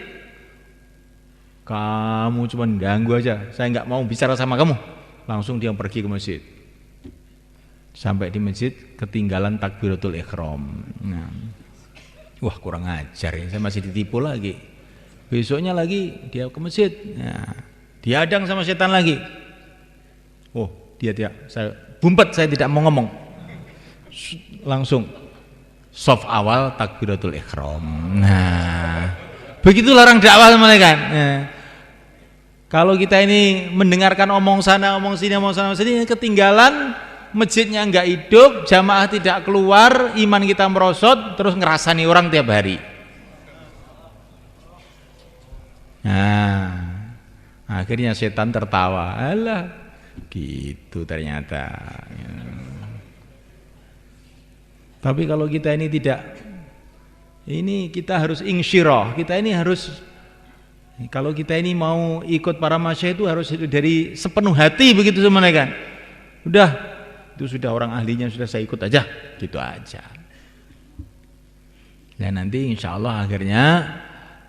Kamu cuma ganggu aja. Saya nggak mau bicara sama kamu. Langsung dia pergi ke masjid. Sampai di masjid ketinggalan takbiratul ihram. Nah, wah kurang ajar ya. Saya masih ditipu lagi. Besoknya lagi dia ke masjid. Nah, dihadang sama setan lagi. Oh, dia tidak. Saya bumpet, saya tidak mau ngomong. Langsung soft awal takbiratul ihram. Nah, begitulah orang dakwah mereka. Nah, kalau kita ini mendengarkan omong sana, omong sini, ketinggalan, masjidnya enggak hidup, jamaah tidak keluar, iman kita merosot, terus ngerasani orang tiap hari. Nah, akhirnya setan tertawa. Alah, gitu ternyata. Tapi kalau kita ini tidak, ini kita harus insyirah. Kita ini harus, kalau kita ini mau ikut para masyayikh itu harus dari sepenuh hati begitu semuanya kan. Udah, itu sudah orang ahlinya, sudah saya ikut aja, gitu aja. Dan nanti insya Allah akhirnya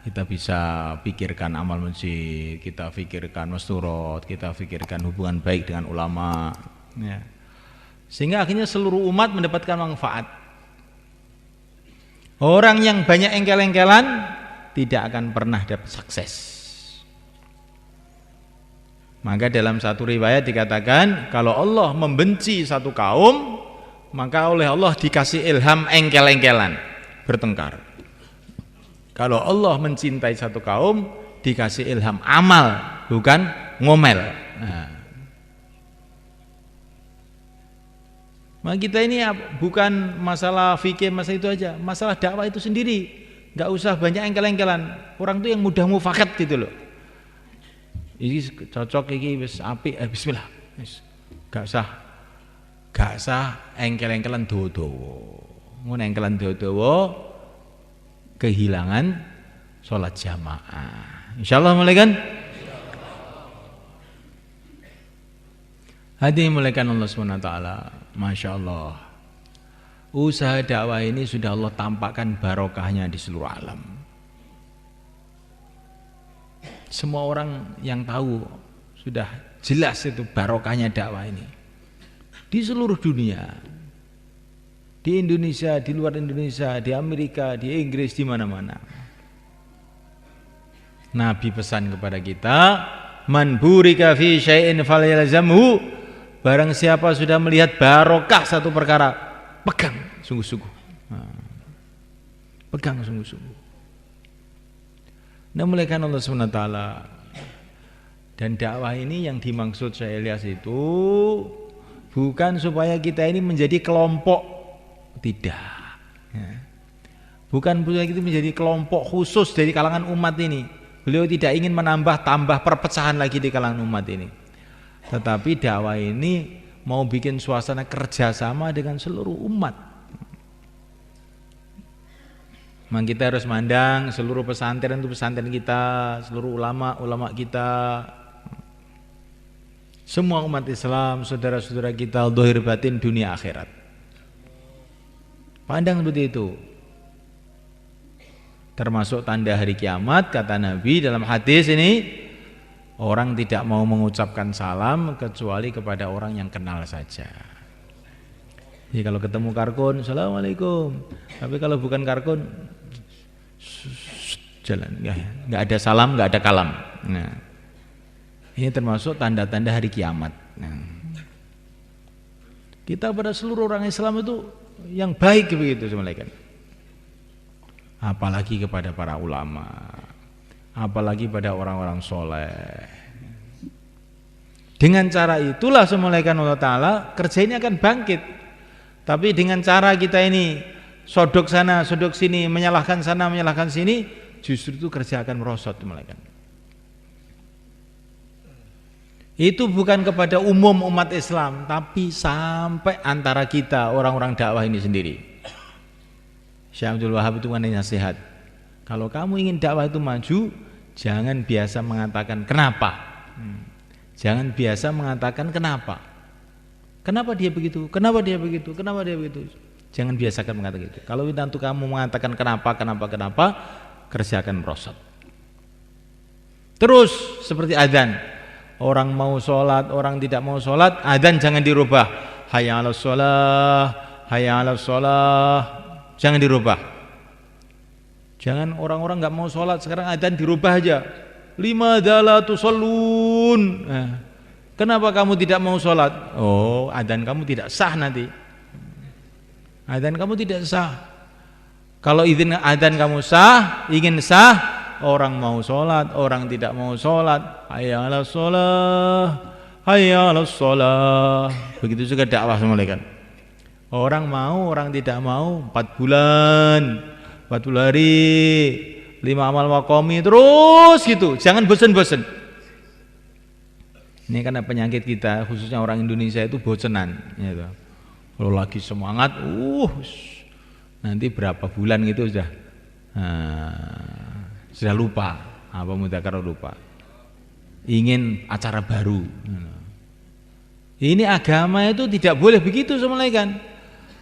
kita bisa pikirkan amal masjid, kita pikirkan masturot, kita pikirkan hubungan baik dengan ulama, ya. Sehingga akhirnya seluruh umat mendapatkan manfaat. Orang yang banyak engkel-engkelan tidak akan pernah dapat sukses. Maka dalam satu riwayat dikatakan kalau Allah membenci satu kaum, maka oleh Allah dikasih ilham engkel-engkelan, bertengkar. Kalau Allah mencintai satu kaum, dikasih ilham amal, bukan ngomel. Nah, maka kita ini bukan masalah fikih, masalah itu aja, masalah dakwah itu sendiri. Nggak usah banyak engkel-engkelan. Orang itu yang mudah mufakat gitu loh. Ini cocok, ini wis apik, bismillah. Gak usah engkel-engkelan dowo-dowo. Ngono engkelan dowo-dowo kehilangan sholat jamaah. Insyaallah mulai kan? Hadirin mulaikan Allah SWT. Masya Allah, usaha dakwah ini sudah Allah tampakkan barokahnya di seluruh alam. Semua orang yang tahu sudah jelas itu barokahnya dakwah ini di seluruh dunia, di Indonesia, di luar Indonesia, di Amerika, di Inggris, di mana-mana. Nabi pesan kepada kita, man burika fi syai'in falyalzamhu, barang siapa sudah melihat barokah satu perkara, pegang sungguh-sungguh. Pegang sungguh-sungguh. Nah, mulaikan Allah SWT. Dan dakwah ini yang dimaksud saya lihat itu bukan supaya kita ini menjadi kelompok, tidak ya. Bukan supaya kita menjadi kelompok khusus dari kalangan umat ini. Beliau tidak ingin tambah perpecahan lagi di kalangan umat ini. Tetapi dakwah ini mau bikin suasana kerjasama dengan seluruh umat. Memang kita harus mandang seluruh pesantren itu pesantren kita, seluruh ulama kita, semua umat Islam, saudara-saudara kita, zahir batin dunia akhirat. Pandang seperti itu. Termasuk tanda hari kiamat, kata Nabi dalam hadis ini, orang tidak mau mengucapkan salam kecuali kepada orang yang kenal saja. Jadi kalau ketemu karkun, assalamualaikum. Tapi kalau bukan karkun, jalan, nggak ada salam, nggak ada kalam. Nah, ini termasuk tanda-tanda hari kiamat. Nah, kita pada seluruh orang Islam itu yang baik begitu semuanya. Apalagi kepada para ulama, apalagi pada orang-orang soleh. Dengan cara itulah semuanya Allah Ta'ala kerja ini akan bangkit. Tapi dengan cara kita ini sodok sana, sodok sini, menyalahkan sana, menyalahkan sini, justru itu kerja akan merosot malaikat. Itu bukan kepada umum umat Islam, tapi sampai antara kita orang-orang dakwah ini sendiri. Syekh Abdul Wahab itu kan nasihat, kalau kamu ingin dakwah itu maju, jangan biasa mengatakan kenapa. Jangan biasa mengatakan kenapa. Kenapa dia begitu? Kenapa dia begitu? Kenapa dia begitu? Jangan biasakan mengatakan itu. Kalau nanti kamu mengatakan kenapa, kerjakan merosot. Terus seperti adzan. Orang mau sholat, orang tidak mau sholat, adzan jangan dirubah. Hayya 'alas shalah, hayya 'alas shalah. Jangan dirubah. Jangan orang-orang nggak mau sholat sekarang adzan dirubah aja. Limadza la tusallun. Kenapa kamu tidak mau sholat? Oh, adzan kamu tidak sah nanti. Adzan kamu tidak sah. Kalau izin adzan kamu sah, ingin sah, orang mau sholat, orang tidak mau sholat. Hayya 'alas shalah, hayya 'alas shalah. Begitu juga dakwah semulaikan. Orang mau, orang tidak mau, 4 bulan, 40 hari, 5 amal maqami terus gitu. Jangan bosan-bosan. Ini karena penyakit kita, khususnya orang Indonesia itu bosenan. Gitu. Kalau lagi semangat, nanti berapa bulan gitu sudah lupa, apa mudzakarah lupa. Ingin acara baru. Ini agama itu tidak boleh begitu semulaikan.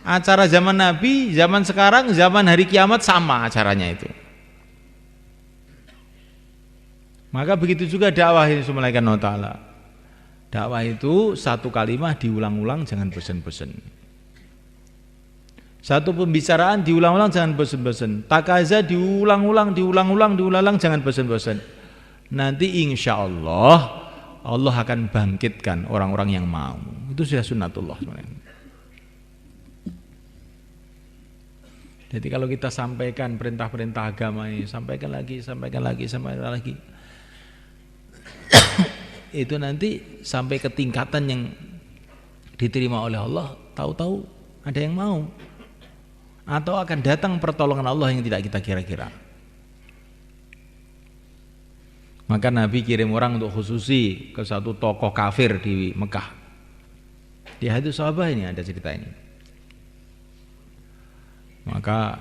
Acara zaman Nabi, zaman sekarang, zaman hari kiamat sama acaranya itu. Maka begitu juga dakwah ini semulaikan Allah Ta'ala. Dakwah itu satu kalimat diulang-ulang, jangan bosan-bosan. Satu pembicaraan diulang-ulang, jangan bosan-bosan. Takaza diulang-ulang, jangan bosan-bosan. Nanti insya Allah Allah akan bangkitkan orang-orang yang mau. Itu sudah sunnatullah. Jadi kalau kita sampaikan perintah-perintah agama ini, sampaikan lagi. Itu nanti sampai ke tingkatan yang diterima oleh Allah, tahu-tahu ada yang mau, atau akan datang pertolongan Allah yang tidak kita kira-kira. Maka Nabi kirim orang untuk khususi ke satu tokoh kafir di Mekah. Di hadits sahabat ini ada cerita ini. Maka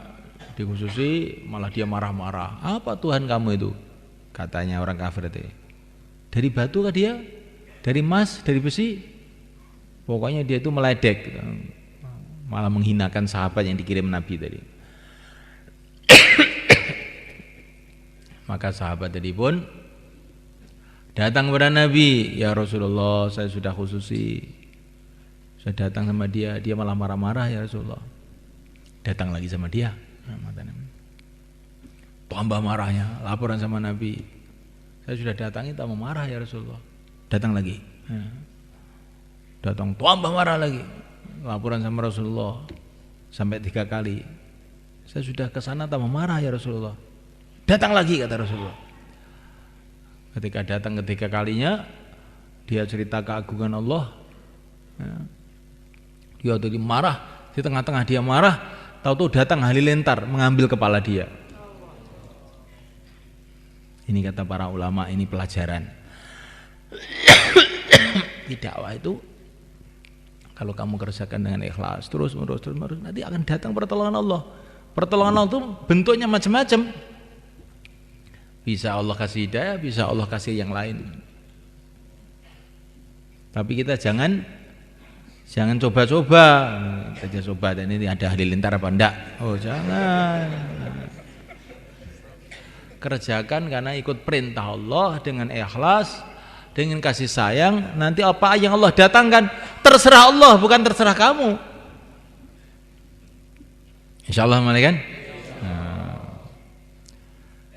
dikhususi, malah dia marah-marah. Apa Tuhan kamu itu? Katanya orang kafir itu. Dari batu kah dia? Dari emas? Dari besi? Pokoknya dia itu meledek, malah menghinakan sahabat yang dikirim Nabi tadi. Maka sahabat tadi pun datang kepada Nabi, ya Rasulullah, saya sudah khususi, saya datang sama dia, dia malah marah-marah ya Rasulullah. Datang lagi sama dia, tambah marahnya, laporan sama Nabi, saya sudah datangi tambah marah ya Rasulullah. Datang lagi, datang tambah marah lagi, laporan sama Rasulullah sampai 3 kali. Saya sudah ke sana tambah marah ya Rasulullah. Datang lagi kata Rasulullah. Ketika datang ketiga kalinya, dia cerita keagungan Allah. Dia tadi marah, di tengah-tengah dia marah, tahu-tahu datang halilintar mengambil kepala dia. Ini kata para ulama, ini pelajaran. Di dakwah itu kalau kamu kerjakan dengan ikhlas terus menerus nanti akan datang pertolongan Allah. Pertolongan Allah itu bentuknya macam-macam. Bisa Allah kasih hidayah, bisa Allah kasih yang lain. Tapi kita jangan coba-coba. Kita coba dan ini ada halilintar apa enggak? Oh, jangan. Kerjakan karena ikut perintah Allah dengan ikhlas, dengan kasih sayang. Nanti apa yang Allah datangkan terserah Allah, bukan terserah kamu. Insyaallah kan?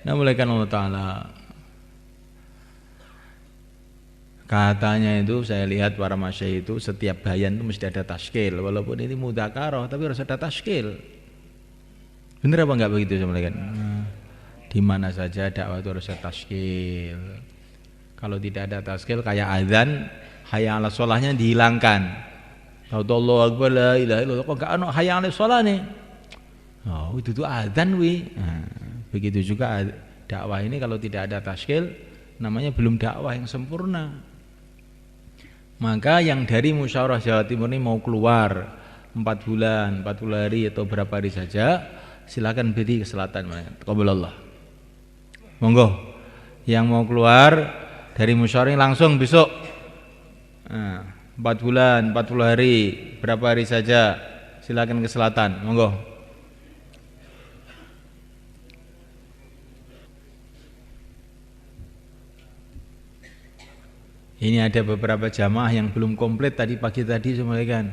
Nah, mulaikan Allah Ta'ala. Katanya itu saya lihat para masyayikh itu setiap bayan itu mesti ada tashkil. Walaupun ini mudzakarah tapi harus ada tashkil. Bener apa enggak begitu saya mulaikan? Di mana saja dakwah itu harus ada tashkil. Kalau tidak ada tashkil kayak azan, hayya 'alas sholahnya dihilangkan. Allahu akbar la ilaha illallah, kok enggak ono hayya 'alas sholah nih. Oh, itu tuh azan wi. Begitu juga dakwah ini kalau tidak ada tashkil namanya belum dakwah yang sempurna. Maka yang dari musyawarah Jawa Timur ini mau keluar 4 bulan, 40 hari atau berapa hari saja, silakan beri ke selatan. Qabulallah. Monggo yang mau keluar dari musyawarah langsung besok Nah, 4 bulan, 40 hari, berapa hari saja? Silakan ke selatan, monggo. Ini ada beberapa jamaah yang belum komplit tadi pagi tadi kan.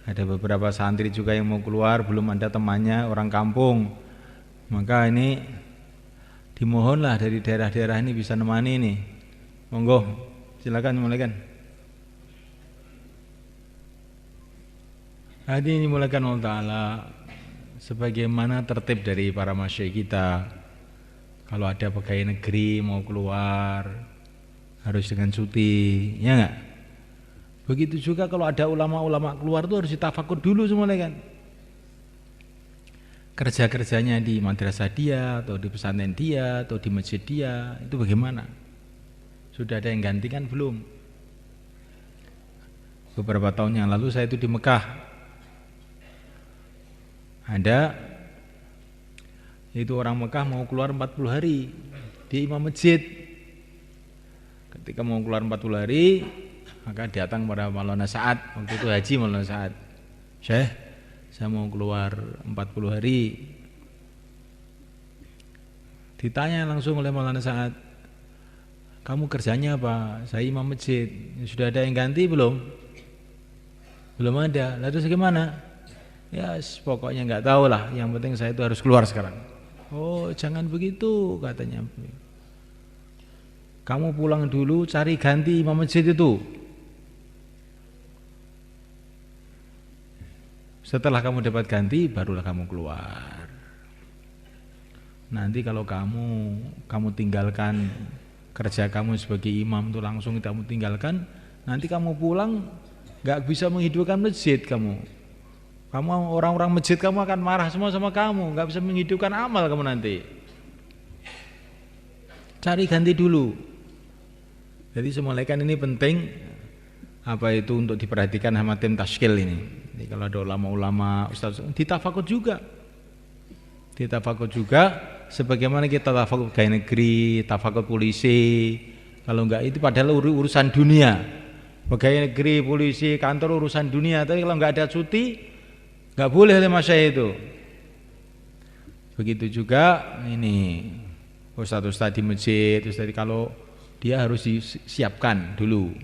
Ada beberapa santri juga yang mau keluar, belum ada temannya, orang kampung. Maka ini dimohonlah dari daerah-daerah ini bisa nemani nih. Monggo, silakan mulaikan. Hadirin dimulakan Allah Ta'ala, sebagaimana tertib dari para masyayikh kita, kalau ada pegawai negeri mau keluar harus dengan cuti, ya enggak? Begitu juga kalau ada ulama-ulama keluar tuh harus ditafakur dulu semuanya kan. Kerja-kerjanya di madrasah dia atau di pesantren dia atau di masjid dia itu bagaimana? Sudah ada yang gantikan belum? Beberapa tahun yang lalu saya itu di Mekah. Ada itu orang Mekah mau keluar 40 hari di imam masjid. Ketika mau keluar 40 hari, maka datang pada Maulana Sa'ad, waktu itu haji Maulana Sa'ad. Syekh, saya mau keluar 40 hari. Ditanya langsung oleh Maulana Sa'ad, kamu kerjanya apa? Saya imam masjid. Sudah ada yang ganti belum? Belum ada. Lalu gimana? Ya pokoknya nggak tahu lah. Yang penting saya itu harus keluar sekarang. Oh jangan begitu katanya. Kamu pulang dulu cari ganti imam masjid itu. Setelah kamu dapat ganti barulah kamu keluar. Nanti kalau kamu tinggalkan kerja kamu sebagai imam itu langsung kamu tinggalkan, nanti kamu pulang nggak bisa menghidupkan masjid kamu. Orang-orang masjid kamu akan marah semua sama kamu, nggak bisa menghidupkan amal kamu nanti. Cari ganti dulu. Jadi semulaikan ini penting apa itu untuk diperhatikan sama tim tashkil ini. Jadi kalau ada ulama-ulama, ustaz, ditafakut juga. Ditafakut juga sebagaimana kita tafakut pegawai negeri, tafakut polisi. Kalau enggak itu padahal urusan dunia. Pegawai negeri, polisi, kantor urusan dunia. Tapi kalau enggak ada cuti, enggak boleh oleh masyayikh itu. Begitu juga ini ustaz-ustaz di masjid, ustaz kalau dia harus disiapkan dulu.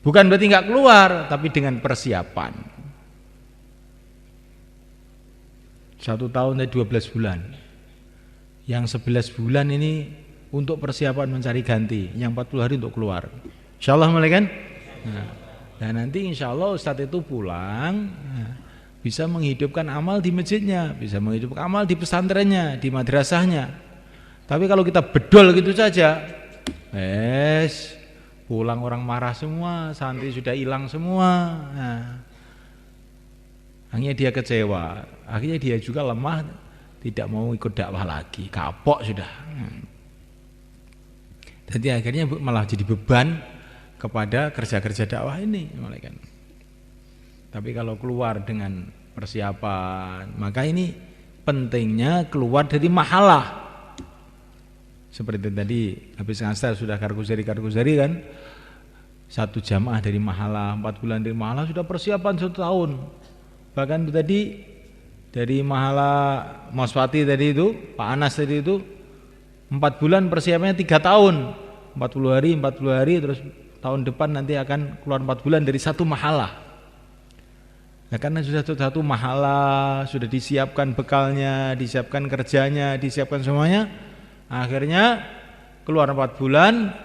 Bukan berarti enggak keluar, tapi dengan persiapan. 1 tahun dan 12 bulan. Yang 11 bulan ini untuk persiapan mencari ganti, yang 40 hari untuk keluar. Insyaallah mulai kan? Nah nanti insyaallah ustadz itu pulang bisa menghidupkan amal di masjidnya, bisa menghidupkan amal di pesantrennya, di madrasahnya. Tapi kalau kita bedol gitu saja, pulang orang marah semua, santri sudah hilang semua. Akhirnya dia kecewa, akhirnya dia juga lemah, tidak mau ikut dakwah lagi, kapok sudah. Jadi akhirnya malah jadi beban kepada kerja-kerja dakwah ini. Tapi kalau keluar dengan persiapan, maka ini pentingnya keluar dari mahalah. Seperti tadi habis ngasar sudah karguzari kan, 1 jamaah dari mahalah, 4 bulan dari mahalah sudah persiapan 1 tahun. Bahkan tadi dari mahalah Maswati tadi itu, Pak Anas tadi itu 4 bulan persiapannya 3 tahun, 40 hari terus tahun depan nanti akan keluar 4 bulan dari 1 mahalah. Nah, karena sudah 1 mahalah, sudah disiapkan bekalnya, disiapkan kerjanya, disiapkan semuanya, akhirnya keluar 4 bulan,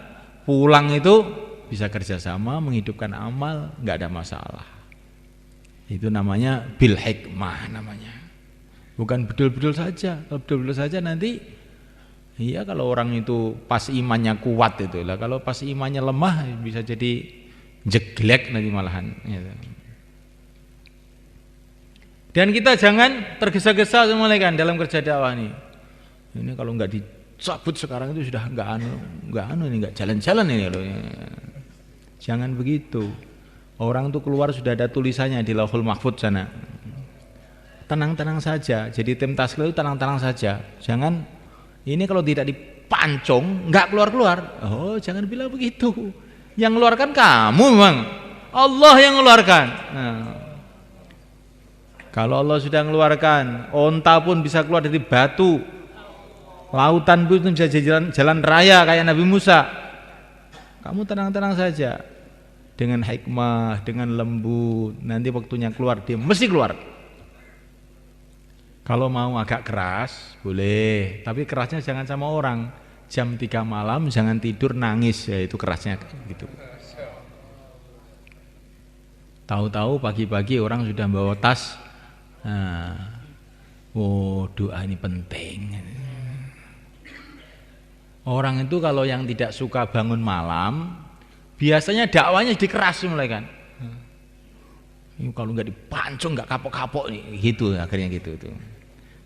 pulang itu bisa kerjasama, menghidupkan amal, nggak ada masalah. Itu namanya bil hikmah namanya. Bukan bedul-bedul saja. Kalau bedul-bedul saja nanti, iya kalau orang itu pas imannya kuat itu lah. Kalau pas imannya lemah bisa jadi jeglek nanti malahan. Dan kita jangan tergesa-gesa semua kan dalam kerja dakwah ini. Ini kalau nggak dicabut sekarang itu sudah nggak jalan-jalan ini loh. Jangan begitu. Orang itu keluar sudah ada tulisannya di Lauhul Mahfudz sana. Tenang-tenang saja. Jadi tim taskil itu tenang-tenang saja. Jangan ini kalau tidak pancung, nggak keluar-keluar. Oh, jangan bilang begitu. Yang mengeluarkan kamu memang. Allah yang mengeluarkan. Nah, kalau Allah sudah mengeluarkan, onta pun bisa keluar dari batu. Lautan pun bisa jalan raya kayak Nabi Musa. Kamu tenang-tenang saja. Dengan hikmah, dengan lembut, nanti waktunya keluar dia mesti keluar. Kalau mau agak keras boleh, tapi kerasnya jangan sama orang. Jam 3 malam jangan tidur nangis, ya itu kerasnya gitu. Tahu-tahu pagi-pagi orang sudah bawa tas. Nah, oh doa ini penting. Orang itu kalau yang tidak suka bangun malam, biasanya dakwanya jadi keras mulai kan. Kalau nggak dipancung, nggak kapok-kapok nih, gitu akhirnya gitu tuh.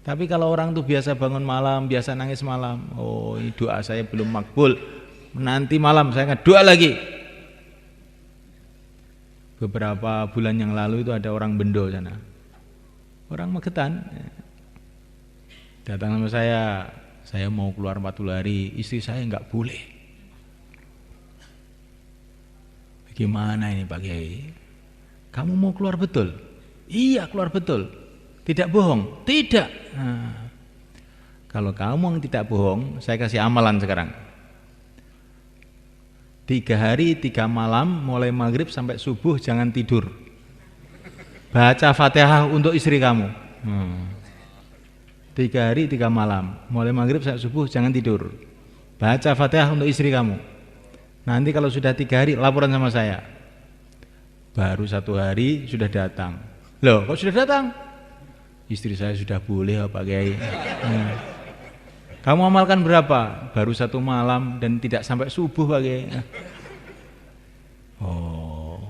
Tapi kalau orang tuh biasa bangun malam, biasa nangis malam, oh ini doa saya belum makbul, nanti malam saya akan doa lagi. Beberapa bulan yang lalu itu ada orang Bendo sana, orang Magetan, datang sama saya mau keluar 40 hari, istri saya nggak boleh. Bagaimana ini Pak Kiai? Kamu mau keluar betul? Iya keluar betul. Tidak bohong? Tidak. Nah, kalau kamu yang tidak bohong, saya kasih amalan sekarang. 3 hari 3 malam, mulai maghrib sampai subuh jangan tidur. Baca Fatihah untuk istri kamu. 3 hari 3 malam, mulai maghrib sampai subuh jangan tidur. Baca Fatihah untuk istri kamu. Nanti kalau sudah 3 hari laporan sama saya. Baru 1 hari sudah datang. Loh, kok sudah datang? Istri saya sudah boleh Pak Kiai. Kamu amalkan berapa? Baru 1 malam dan tidak sampai subuh Pak Kiai. Oh,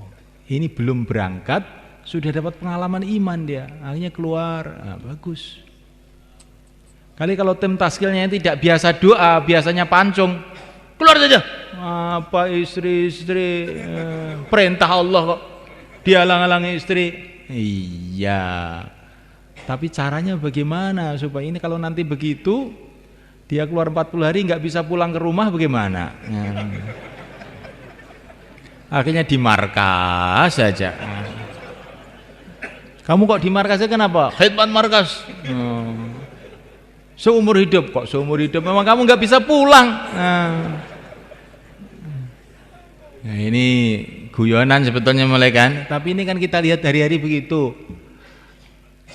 ini belum berangkat sudah dapat pengalaman iman dia. Akhirnya keluar. Nah, bagus. Kali kalau tim taskilnya tidak biasa doa, biasanya pancung, keluar saja. Apa istri-istri perintah Allah kok dihalang-halangi istri. Iya. Tapi caranya bagaimana supaya ini kalau nanti begitu dia keluar 40 hari nggak bisa pulang ke rumah bagaimana? Akhirnya di markas saja. Kamu kok di markas saja kenapa? Khidmat markas. Seumur hidup kok seumur hidup memang kamu nggak bisa pulang. Nah, ini guyonan sebetulnya mulai kan, tapi ini kan kita lihat hari-hari begitu.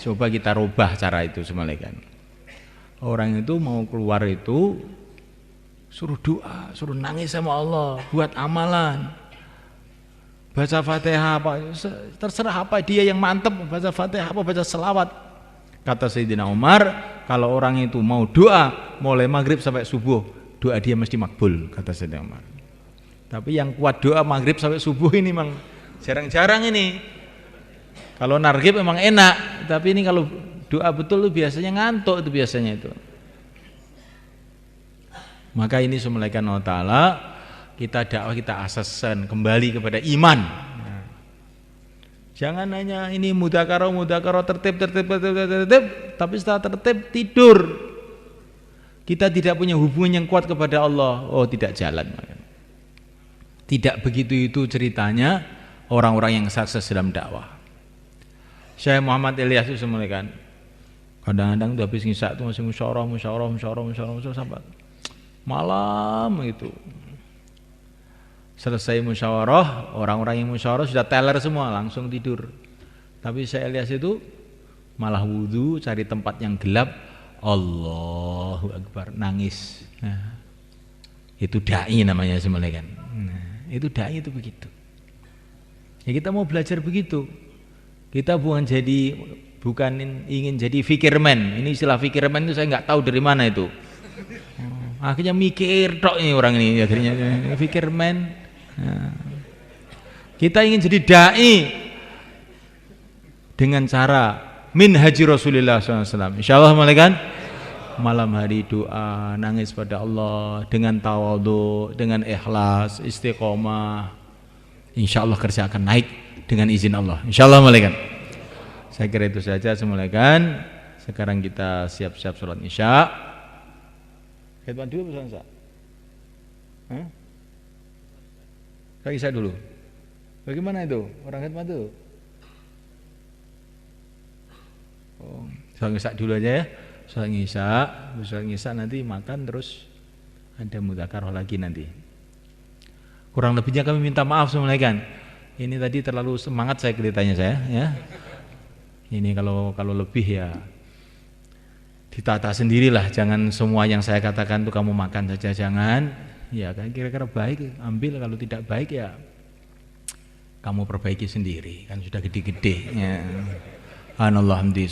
Coba kita rubah cara itu semuanya kan. Orang itu mau keluar itu suruh doa, suruh nangis sama Allah, buat amalan. Baca Fatihah apa, terserah apa dia yang mantep, baca Fatihah apa baca selawat. Kata Sayyidina Umar, kalau orang itu mau doa mulai maghrib sampai subuh, doa dia mesti makbul, kata Sayyidina Umar. Tapi yang kuat doa maghrib sampai subuh ini memang jarang-jarang ini. Kalau nargib memang enak, tapi ini kalau doa betul itu biasanya ngantuk itu biasanya itu. Maka ini semulaikan Allah Ta'ala, kita dakwah kita asasan kembali kepada iman. Nah, jangan hanya ini mudzakarah tertib, tapi setelah tertib tidur. Kita tidak punya hubungan yang kuat kepada Allah. Oh tidak jalan. Tidak begitu itu ceritanya orang-orang yang sukses dalam dakwah. Syekh Muhammad Ilyas itu semuanya kan. Kadang-kadang udah habis ngisak itu masih musyawarah sampai malam gitu. Selesai musyawarah, orang-orang yang musyawarah sudah teler semua, langsung tidur. Tapi Syekh Ilyas itu malah wudu, cari tempat yang gelap, Allahu Akbar, nangis. Nah, itu dai namanya semuanya kan. Nah, itu dai itu begitu. Ya kita mau belajar begitu. Kita bukan ingin jadi fikirman. Ini istilah fikirman itu saya nggak tahu dari mana itu. Akhirnya mikir tok ini orang ini akhirnya fikirman. Nah, kita ingin jadi dai dengan cara min haji Rasulullah SAW. Insyaallah malaikat malam hari doa, nangis pada Allah dengan tawadhu, dengan ikhlas, istiqomah. Insyaallah kerja akan naik dengan izin Allah. Insyaallah malaikat. Saya kira itu saja semulaikan. Sekarang kita siap-siap sholat isya. Khidmat dulu apa sholat isya? Hah? Sholat isya dulu. Bagaimana itu orang khidmat itu? Oh, sholat isya dulu aja ya. Sholat isya nanti makan terus ada mudzakarah lagi nanti. Kurang lebihnya kami minta maaf semuanya kan. Ini tadi terlalu semangat saya ceritanya saya ya. Ini kalau lebih ya ditata sendirilah, jangan semua yang saya katakan tuh kamu makan saja, jangan. Ya kan kira-kira baik ambil, kalau tidak baik ya kamu perbaiki sendiri, kan sudah gede-gede ya. Anallahu hamdi.